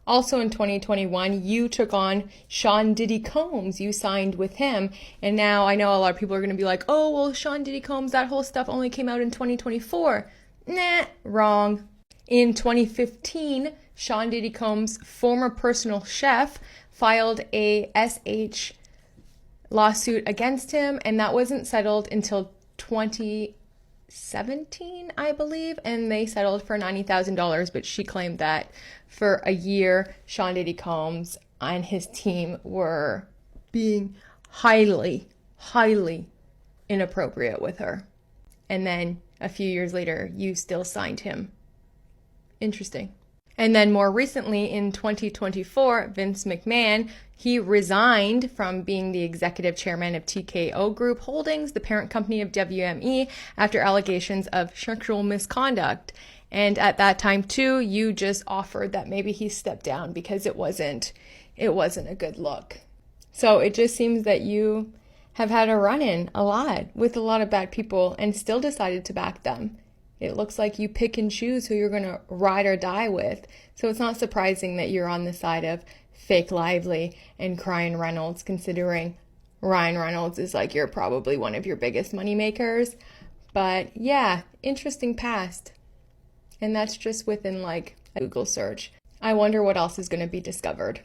S1: Also in 2021, you took on Sean Diddy Combs. You signed with him. And now I know a lot of people are going to be like, oh, well, Sean Diddy Combs, that whole stuff only came out in 2024. Nah, wrong. In 2015, Sean Diddy Combs' former personal chef filed a SH lawsuit against him, and that wasn't settled until 2017, I believe, and they settled for $90,000, but she claimed that for a year, Sean Diddy Combs and his team were being highly inappropriate with her. And then a few years later, you still signed him. Interesting. And then more recently in 2024, Vince McMahon, he resigned from being the executive chairman of TKO Group Holdings, the parent company of WME, after allegations of sexual misconduct. And at that time too, you just offered that maybe he stepped down because it wasn't a good look. So it just seems that you have had a run-in a lot with a lot of bad people and still decided to back them. It looks like you pick and choose who you're going to ride or die with. So it's not surprising that you're on the side of Fake Lively and Ryan Reynolds, considering Ryan Reynolds is like you're probably one of your biggest money makers. But yeah, interesting past. And that's just within like a Google search. I wonder what else is going to be discovered.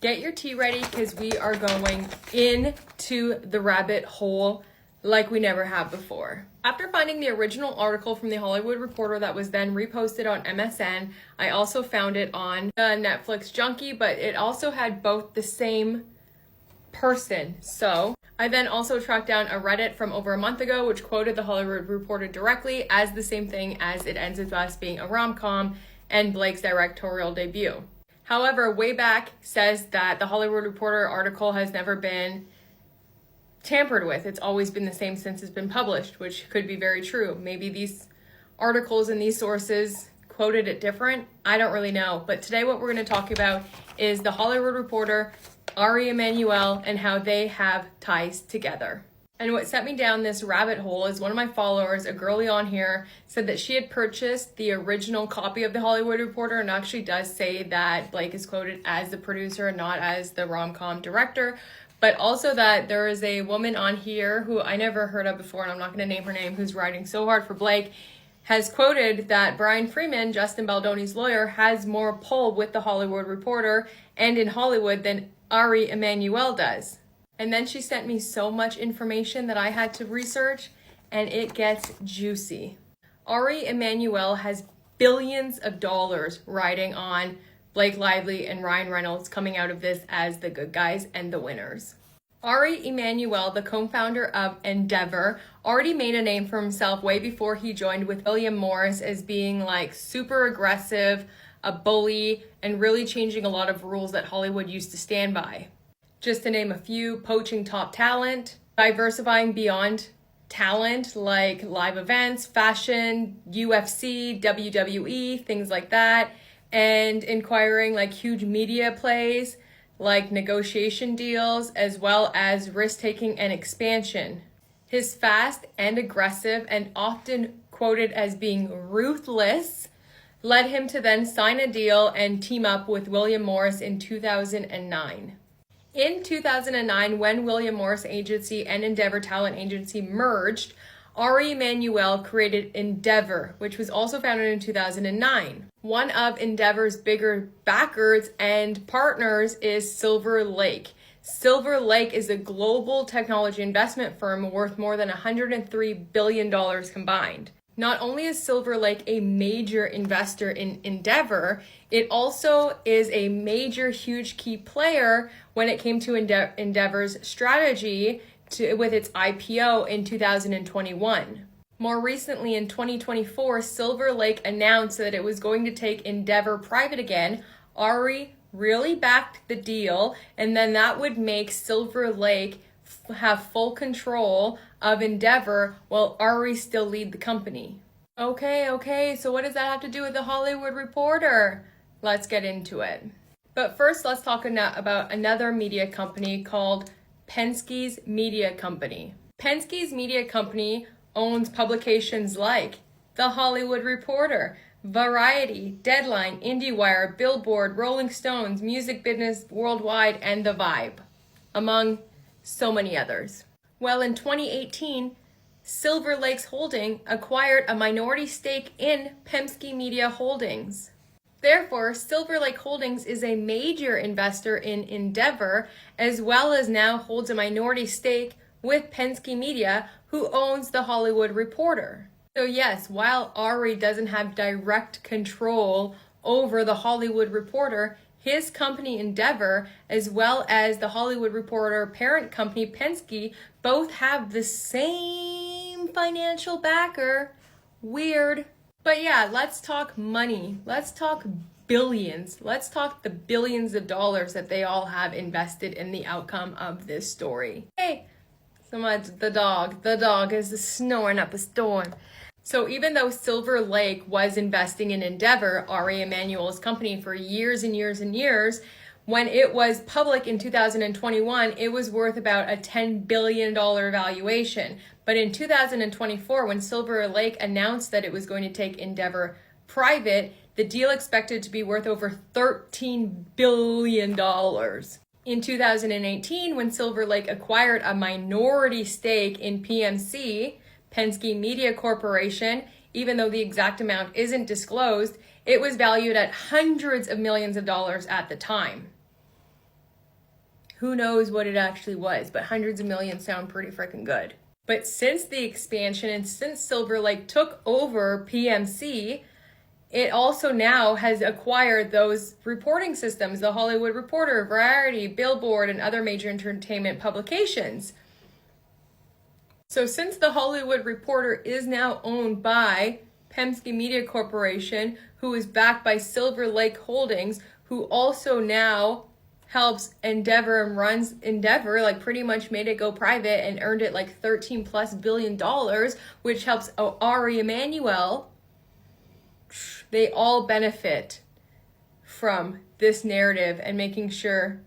S1: Get your tea ready because we are going into the rabbit hole like we never have before. After finding the original article from The Hollywood Reporter that was then reposted on MSN, I also found it on Netflix Junkie, but it also had both the same person. So I then also tracked down a Reddit from over a month ago, which quoted The Hollywood Reporter directly as the same thing, as it ends with us being a rom-com and Blake's directorial debut. However, Wayback says that The Hollywood Reporter article has never been tampered with. It's always been the same since it's been published, which could be very true. Maybe these articles and these sources quoted it different. I don't really know. But today what we're going to talk about is The Hollywood Reporter, Ari Emanuel, and how they have ties together. And what set me down this rabbit hole is one of my followers, a girlie on here, said that she had purchased the original copy of The Hollywood Reporter, and actually does say that Blake is quoted as the producer and not as the rom-com director. But also that there is a woman on here who I never heard of before, and I'm not going to name her name, who's writing so hard for Blake, has quoted that Brian Freeman, Justin Baldoni's lawyer, has more pull with The Hollywood Reporter and in Hollywood than Ari Emanuel does. And then she sent me so much information that I had to research, and it gets juicy. Ari Emanuel has billions of dollars riding on Blake Lively and Ryan Reynolds coming out of this as the good guys and the winners. Ari Emanuel, the co-founder of Endeavor, already made a name for himself way before he joined with William Morris as being like super aggressive, a bully, and really changing a lot of rules that Hollywood used to stand by. Just to name a few: poaching top talent, diversifying beyond talent like live events, fashion, UFC, WWE, things like that, and inquiring like huge media plays, like negotiation deals, as well as risk-taking and expansion. His fast and aggressive, and often quoted as being ruthless, led him to then sign a deal and team up with William Morris in 2009. In 2009, when William Morris Agency and Endeavor Talent Agency merged, Ari Emanuel created Endeavor, which was also founded in 2009. One of Endeavor's bigger backers and partners is Silver Lake. Silver Lake is a global technology investment firm worth more than $103 billion combined. Not only is Silver Lake a major investor in Endeavor, it also is a major, huge key player when it came to Endeavor's strategy with its IPO in 2021. More recently, in 2024, Silver Lake announced that it was going to take Endeavor private again. Ari really backed the deal, and then that would make Silver Lake have full control of Endeavor while Ari still lead the company. Okay, so what does that have to do with The Hollywood Reporter? Let's get into it. But first, let's talk about another media company called Penske's Media Company. Penske's Media Company owns publications like The Hollywood Reporter, Variety, Deadline, IndieWire, Billboard, Rolling Stones, Music Business Worldwide, and The Vibe, among so many others. Well, in 2018, Silver Lake's Holding acquired a minority stake in Penske Media Holdings. Therefore, Silver Lake Holdings is a major investor in Endeavor, as well as now holds a minority stake with Penske Media, who owns The Hollywood Reporter. So yes, while Ari doesn't have direct control over The Hollywood Reporter, his company Endeavor, as well as The Hollywood Reporter parent company Penske, both have the same financial backer. Weird. But yeah, let's talk money. Let's talk billions. Let's talk the billions of dollars that they all have invested in the outcome of this story. Hey, the dog is snoring up a storm. So even though Silver Lake was investing in Endeavor, Ari Emanuel's company, for years and years and years, when it was public in 2021, it was worth about a $10 billion valuation. But in 2024, when Silver Lake announced that it was going to take Endeavor private, the deal expected to be worth over $13 billion. In 2018, when Silver Lake acquired a minority stake in PMC, Penske Media Corporation, even though the exact amount isn't disclosed, it was valued at hundreds of millions of dollars at the time. Who knows what it actually was, but hundreds of millions sound pretty freaking good. But since the expansion and since Silver Lake took over PMC, it also now has acquired those reporting systems, The Hollywood Reporter, Variety, Billboard, and other major entertainment publications. So since The Hollywood Reporter is now owned by Penske Media Corporation, who is backed by Silver Lake Holdings, who also now helps Endeavor and runs Endeavor, like pretty much made it go private and earned it like $13+ billion, which helps Ari Emanuel, they all benefit from this narrative and making sure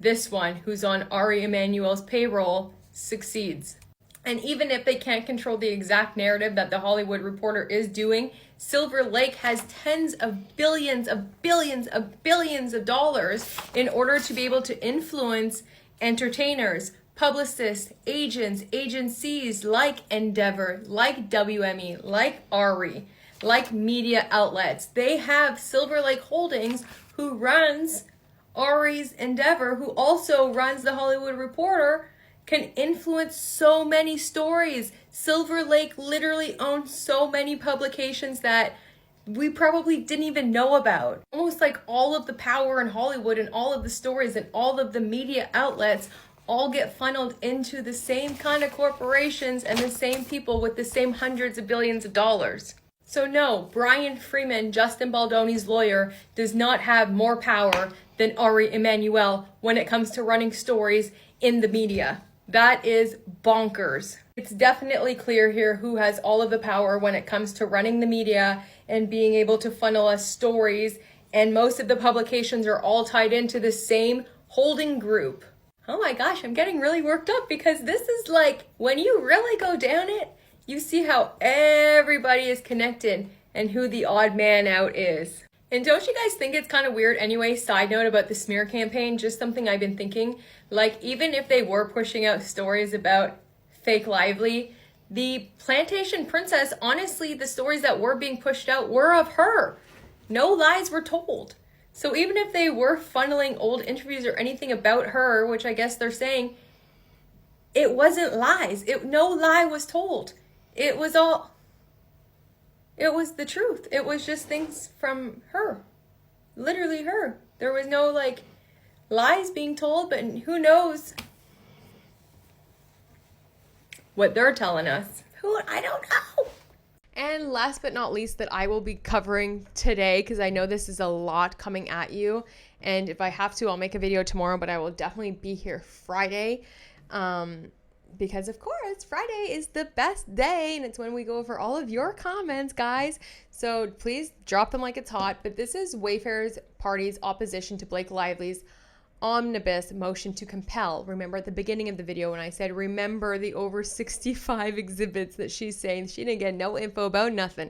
S1: this one, who's on Ari Emanuel's payroll, succeeds. And even if they can't control the exact narrative that The Hollywood Reporter is doing, Silver Lake has tens of billions of dollars in order to be able to influence entertainers, publicists, agents, agencies like Endeavor, like WME, like Ari, like media outlets. They have Silver Lake Holdings, who runs Ari's Endeavor, who also runs The Hollywood Reporter, can influence so many stories. Silver Lake literally owns so many publications that we probably didn't even know about. Almost like all of the power in Hollywood and all of the stories and all of the media outlets all get funneled into the same kind of corporations and the same people with the same hundreds of billions of dollars. So no, Brian Freeman, Justin Baldoni's lawyer, does not have more power than Ari Emanuel when it comes to running stories in the media. That is bonkers. It's definitely clear here who has all of the power when it comes to running the media and being able to funnel us stories. And most of the publications are all tied into the same holding group. Oh my gosh, I'm getting really worked up because this is like, when you really go down it, you see how everybody is connected and who the odd man out is. And don't you guys think it's kind of weird anyway? Side note about the smear campaign, just something I've been thinking. Like, even if they were pushing out stories about Fake Lively, the Plantation Princess, honestly, the stories that were being pushed out were of her. No lies were told. So even if they were funneling old interviews or anything about her, which I guess they're saying, it wasn't lies. No lie was told. It was the truth. It was just things from her. Literally her. There was no, like, lies being told, but who knows what they're telling us. I don't know.
S4: And last but not least that I will be covering today, because I know this is a lot coming at you, and if I have to, I'll make a video tomorrow, but I will definitely be here Friday. Because of course, Friday is the best day and it's when we go over all of your comments, guys. So please drop them like it's hot. But this is Wayfarer's party's opposition to Blake Lively's omnibus motion to compel. Remember at the beginning of the video when I said, remember the over 65 exhibits that she's saying she didn't get no info about nothing.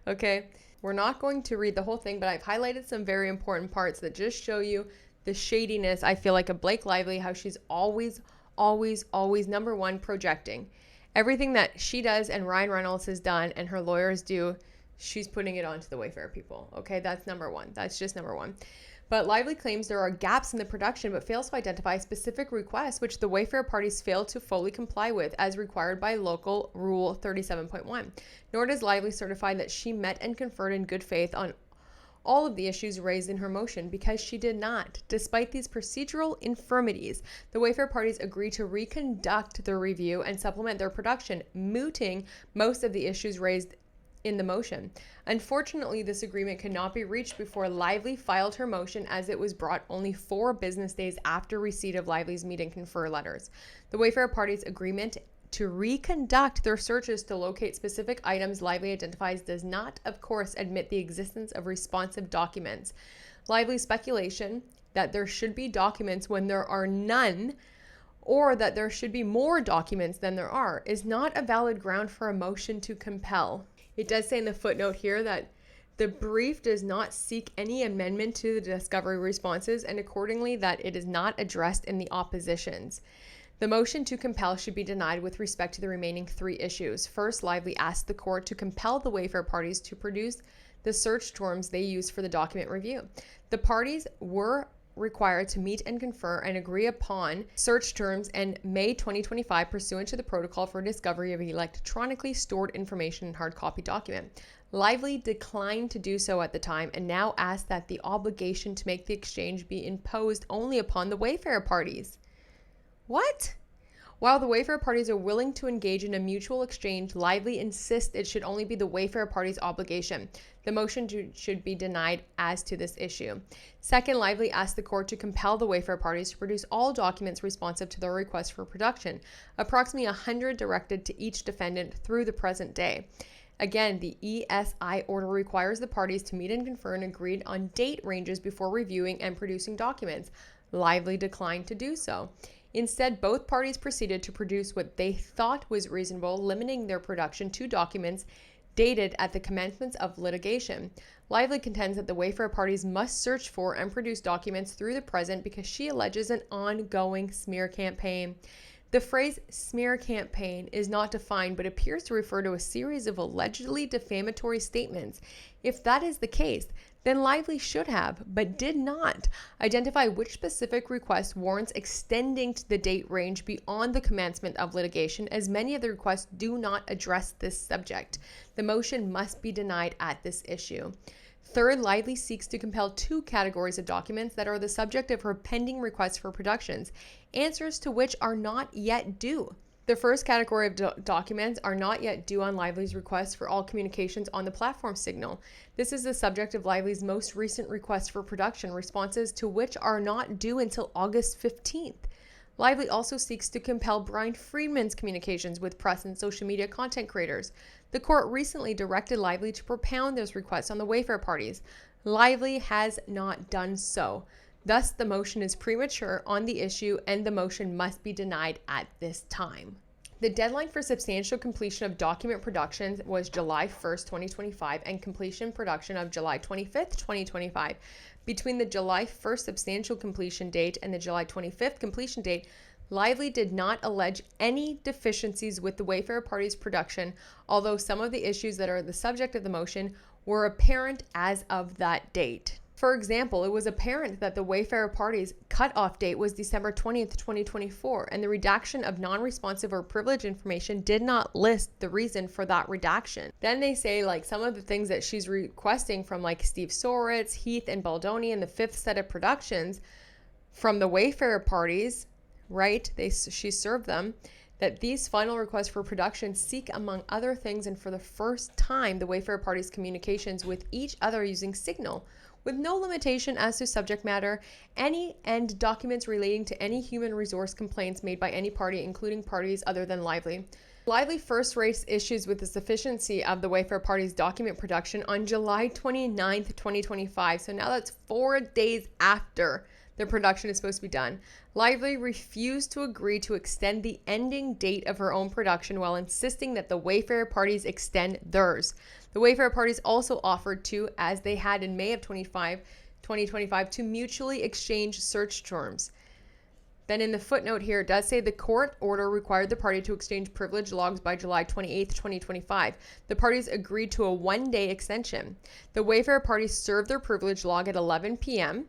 S4: Okay, we're not going to read the whole thing, but I've highlighted some very important parts that just show you the shadiness, I feel like, of Blake Lively, how she's always number one, projecting. Everything that she does and Ryan Reynolds has done and her lawyers do, she's putting it onto the Wayfarer people. Okay, that's number one. That's just number one.
S1: But Lively claims there are gaps in the production but fails to identify specific requests which the Wayfarer parties failed to fully comply with as required by Local Rule 37.1. Nor does Lively certify that she met and conferred in good faith on all of the issues raised in her motion, because she did not. Despite these procedural infirmities, the Wayfarer parties agreed to reconduct their review and supplement their production, mooting most of the issues raised in the motion. Unfortunately, this agreement could not be reached before Lively filed her motion, as it was brought only 4 business days after receipt of Lively's meet and confer letters. The Wayfarer parties' agreement to reconduct their searches to locate specific items Lively identifies does not, of course, admit the existence of responsive documents. Lively's speculation that there should be documents when there are none, or that there should be more documents than there are, is not a valid ground for a motion to compel. It does say in the footnote here that the brief does not seek any amendment to the discovery responses, and accordingly that it is not addressed in the oppositions. The motion to compel should be denied with respect to the remaining 3 issues. First, Lively asked the court to compel the Wayfarer parties to produce the search terms they used for the document review. The parties were required to meet and confer and agree upon search terms in May 2025 pursuant to the protocol for discovery of electronically stored information in hard copy document. Lively declined to do so at the time and now asks that the obligation to make the exchange be imposed only upon the Wayfarer parties. What? While the Wayfarer parties are willing to engage in a mutual exchange, Lively insists it should only be the Wayfarer parties' obligation. The motion should be denied as to this issue. Second, Lively asked the court to compel the Wayfarer parties to produce all documents responsive to their request for production, approximately 100 directed to each defendant through the present day. Again, the ESI order requires the parties to meet and confer and agree on date ranges before reviewing and producing documents. Lively declined to do so. Instead, both parties proceeded to produce what they thought was reasonable, limiting their production to documents dated at the commencement of litigation. Lively contends that the Wayfarer parties must search for and produce documents through the present because she alleges an ongoing smear campaign. The phrase smear campaign is not defined but appears to refer to a series of allegedly defamatory statements. If that is the case, then Lively should have, but did not, identify which specific request warrants extending to the date range beyond the commencement of litigation, as many of the requests do not address this subject. The motion must be denied at this issue. Third, Lively seeks to compel 2 categories of documents that are the subject of her pending requests for productions, answers to which are not yet due. The first category of documents are not yet due on Lively's request for all communications on the platform signal. This is the subject of Lively's most recent request for production, responses to which are not due until August 15th. Lively also seeks to compel Brian Friedman's communications with press and social media content creators. The court recently directed Lively to propound those requests on the Wayfarer parties. Lively has not done so. Thus, the motion is premature on the issue and the motion must be denied at this time. The deadline for substantial completion of document productions was July 1st, 2025 and completion production of July 25th, 2025. Between the July 1st substantial completion date and the July 25th completion date, Lively did not allege any deficiencies with the Wayfarer parties' production, although some of the issues that are the subject of the motion were apparent as of that date. For example, it was apparent that the Wayfarer parties' cutoff date was December 20th, 2024, and the redaction of non-responsive or privileged information did not list the reason for that redaction. Then they say some of the things that she's requesting from Steve Soritz, Heath, and Baldoni in the 5th set of productions from the Wayfarer parties, right? She served them. That these final requests for production seek, among other things, and for the first time, the Wayfarer parties' communications with each other using Signal, with no limitation as to subject matter, and documents relating to any human resource complaints made by any party, including parties other than Lively. Lively first raised issues with the sufficiency of the Wayfarer parties' document production on July 29th, 2025. So now that's 4 days after the production is supposed to be done. Lively refused to agree to extend the ending date of her own production while insisting that the Wayfarer parties extend theirs. The Wayfarer parties also offered to, as they had in May of 2025, to mutually exchange search terms. Then in the footnote here, it does say the court order required the party to exchange privilege logs by July 28th, 2025. The parties agreed to a 1-day extension. The Wayfarer parties served their privilege log at 11 p.m.,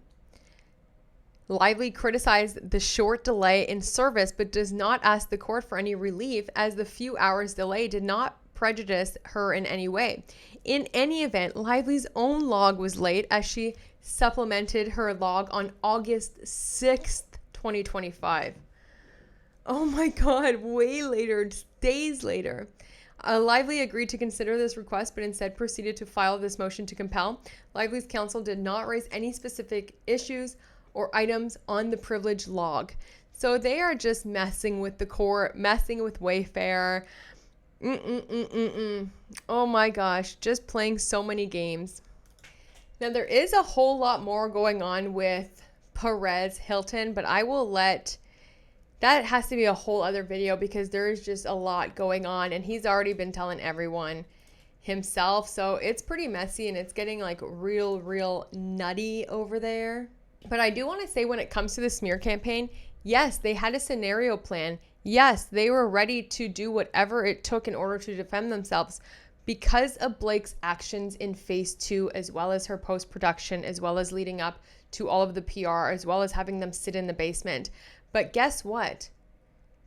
S1: Lively criticized the short delay in service, but does not ask the court for any relief, as the few hours delay did not prejudice her in any way. In any event, Lively's own log was late, as she supplemented her log on August 6th, 2025. Oh my God, way later, days later. Lively agreed to consider this request, but instead proceeded to file this motion to compel. Lively's counsel did not raise any specific issues or items on the privilege log. So they are just messing with the court, messing with Wayfarer. Oh my gosh, just playing so many games. Now there is a whole lot more going on with Perez Hilton, but I will let... That has to be a whole other video because there is just a lot going on, and he's already been telling everyone himself. So it's pretty messy, and it's getting like real nutty over there. But I do want to say, when it comes to the smear campaign, yes, they had a scenario plan. Yes, they were ready to do whatever it took in order to defend themselves because of Blake's actions in phase 2, as well as her post-production, as well as leading up to all of the PR, as well as having them sit in the basement. But guess what?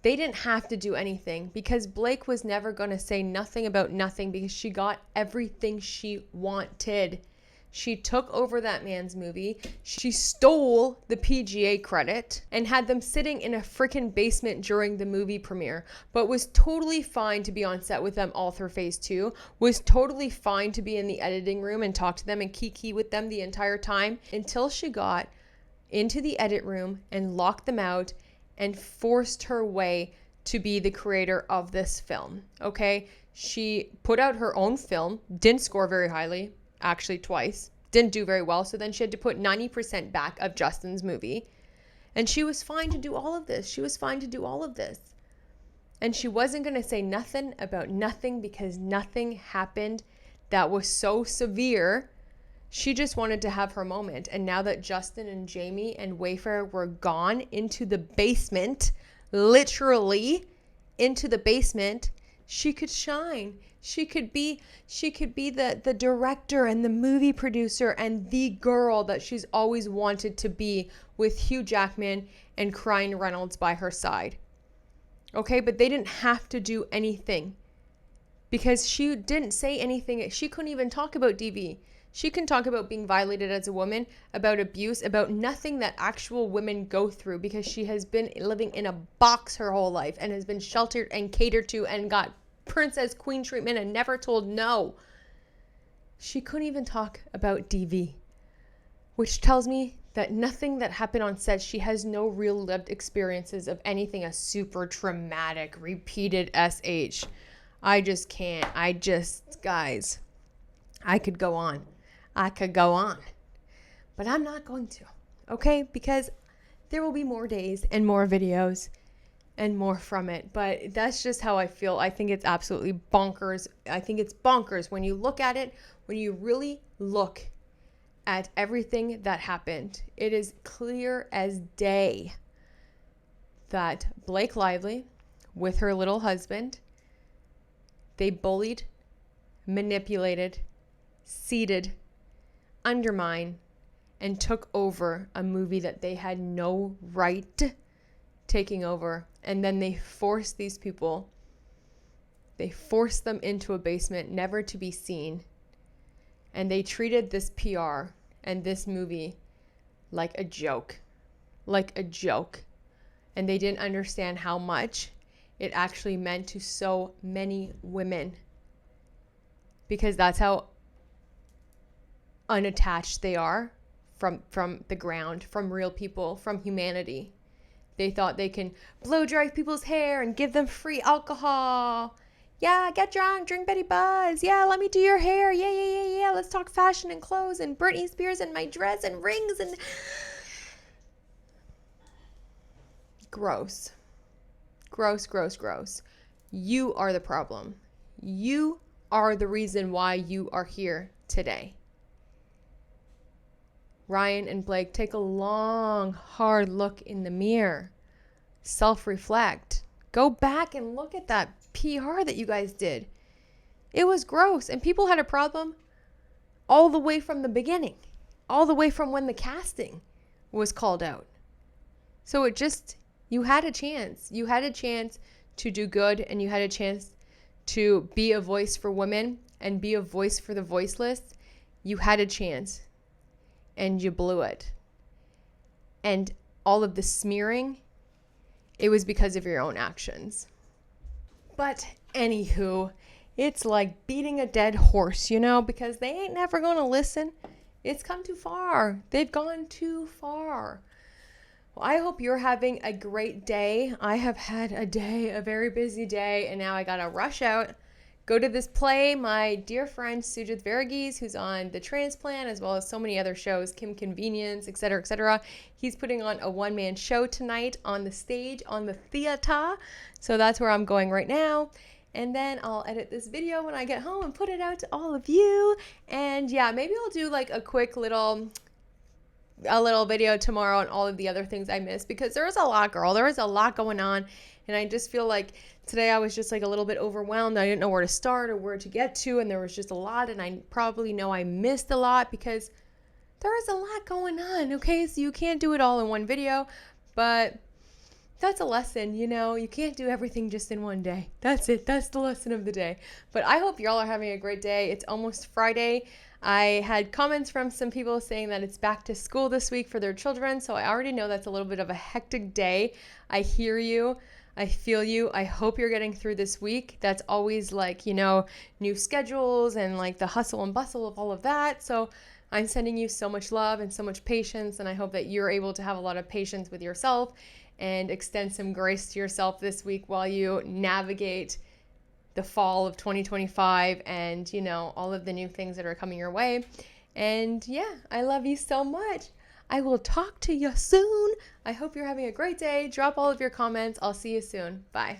S1: They didn't have to do anything because Blake was never going to say nothing about nothing, because she got everything she wanted. She took over that man's movie. She stole the PGA credit and had them sitting in a freaking basement during the movie premiere, but was totally fine to be on set with them all through phase 2, was totally fine to be in the editing room and talk to them and kiki with them the entire time, until she got into the edit room and locked them out and forced her way to be the creator of this film. Okay? She put out her own film, didn't score very highly, actually twice, didn't do very well. So then she had to put 90% back of Justin's movie. And she was fine to do all of this. She was fine to do all of this. And she wasn't going to say nothing about nothing, because nothing happened that was so severe. She just wanted to have her moment. And now that Justin and Jamie and Wayfarer were gone into the basement, literally into the basement, she could shine. She could be the director and the movie producer and the girl that she's always wanted to be, with Hugh Jackman and Ryan Reynolds by her side. Okay, but they didn't have to do anything because she didn't say anything. She couldn't even talk about DV. She can talk about being violated as a woman, about abuse, about nothing that actual women go through, because she has been living in a box her whole life and has been sheltered and catered to and got princess queen treatment and never told no. She couldn't even talk about DV, which tells me that nothing that happened on set, she has no real lived experiences of anything a super traumatic, repeated SH. I just can't. Guys, I could go on. But I'm not going to, okay? Because there will be more days and more videos and more from it. But that's just how I feel. I think it's absolutely bonkers. I think it's bonkers when you look at it, when you really look at everything that happened. It is clear as day that Blake Lively, with her little husband, they bullied, manipulated, seeded, undermined, and took over a movie that they had no right taking over. And then they forced these people, they forced them into a basement, never to be seen. And they treated this PR and this movie like a joke. And they didn't understand how much it actually meant to so many women, because that's how unattached they are from the ground, from real people, from humanity. They thought they can blow dry people's hair and give them free alcohol. Yeah, get drunk, drink Betty Buzz. Yeah, let me do your hair. Yeah. Let's talk fashion and clothes and Britney Spears and my dress and rings and... Gross. You are the problem. You are the reason why you are here today. Ryan and Blake, take a long, hard look in the mirror. Self-reflect. Go back and look at that PR that you guys did. It was gross, and people had a problem all the way from the beginning, all the way from when the casting was called out. So you had a chance. You had a chance to do good, and you had a chance to be a voice for women and be a voice for the voiceless. You had a chance, and you blew it. And all of the smearing, it was because of your own actions. But anywho, it's like beating a dead horse, because they ain't never going to listen. It's come too far. They've gone too far. Well, I hope you're having a great day. I have had a very busy day, and now I got to rush out, go to this play. My dear friend Sujith Varghese, who's on The Transplant, as well as so many other shows, Kim Convenience, etc., etc. He's putting on a one-man show tonight on the stage, on the theater. So that's where I'm going right now. And then I'll edit this video when I get home and put it out to all of you. And yeah, maybe I'll do like a quick little video tomorrow on all of the other things I missed, because there is a lot, girl. There is a lot going on. And I just feel like today I was just like a little bit overwhelmed. I didn't know where to start or where to get to. And there was just a lot. And I probably know I missed a lot because there is a lot going on. Okay. So you can't do it all in one video, but that's a lesson, you can't do everything just in one day. That's it. That's the lesson of the day. But I hope y'all are having a great day. It's almost Friday. I had comments from some people saying that it's back to school this week for their children. So I already know that's a little bit of a hectic day. I hear you. I feel you. I hope you're getting through this week. That's always like, new schedules and like the hustle and bustle of all of that. So I'm sending you so much love and so much patience. And I hope that you're able to have a lot of patience with yourself and extend some grace to yourself this week while you navigate the fall of 2025 and, all of the new things that are coming your way. And yeah, I love you so much. I will talk to you soon. I hope you're having a great day. Drop all of your comments. I'll see you soon. Bye.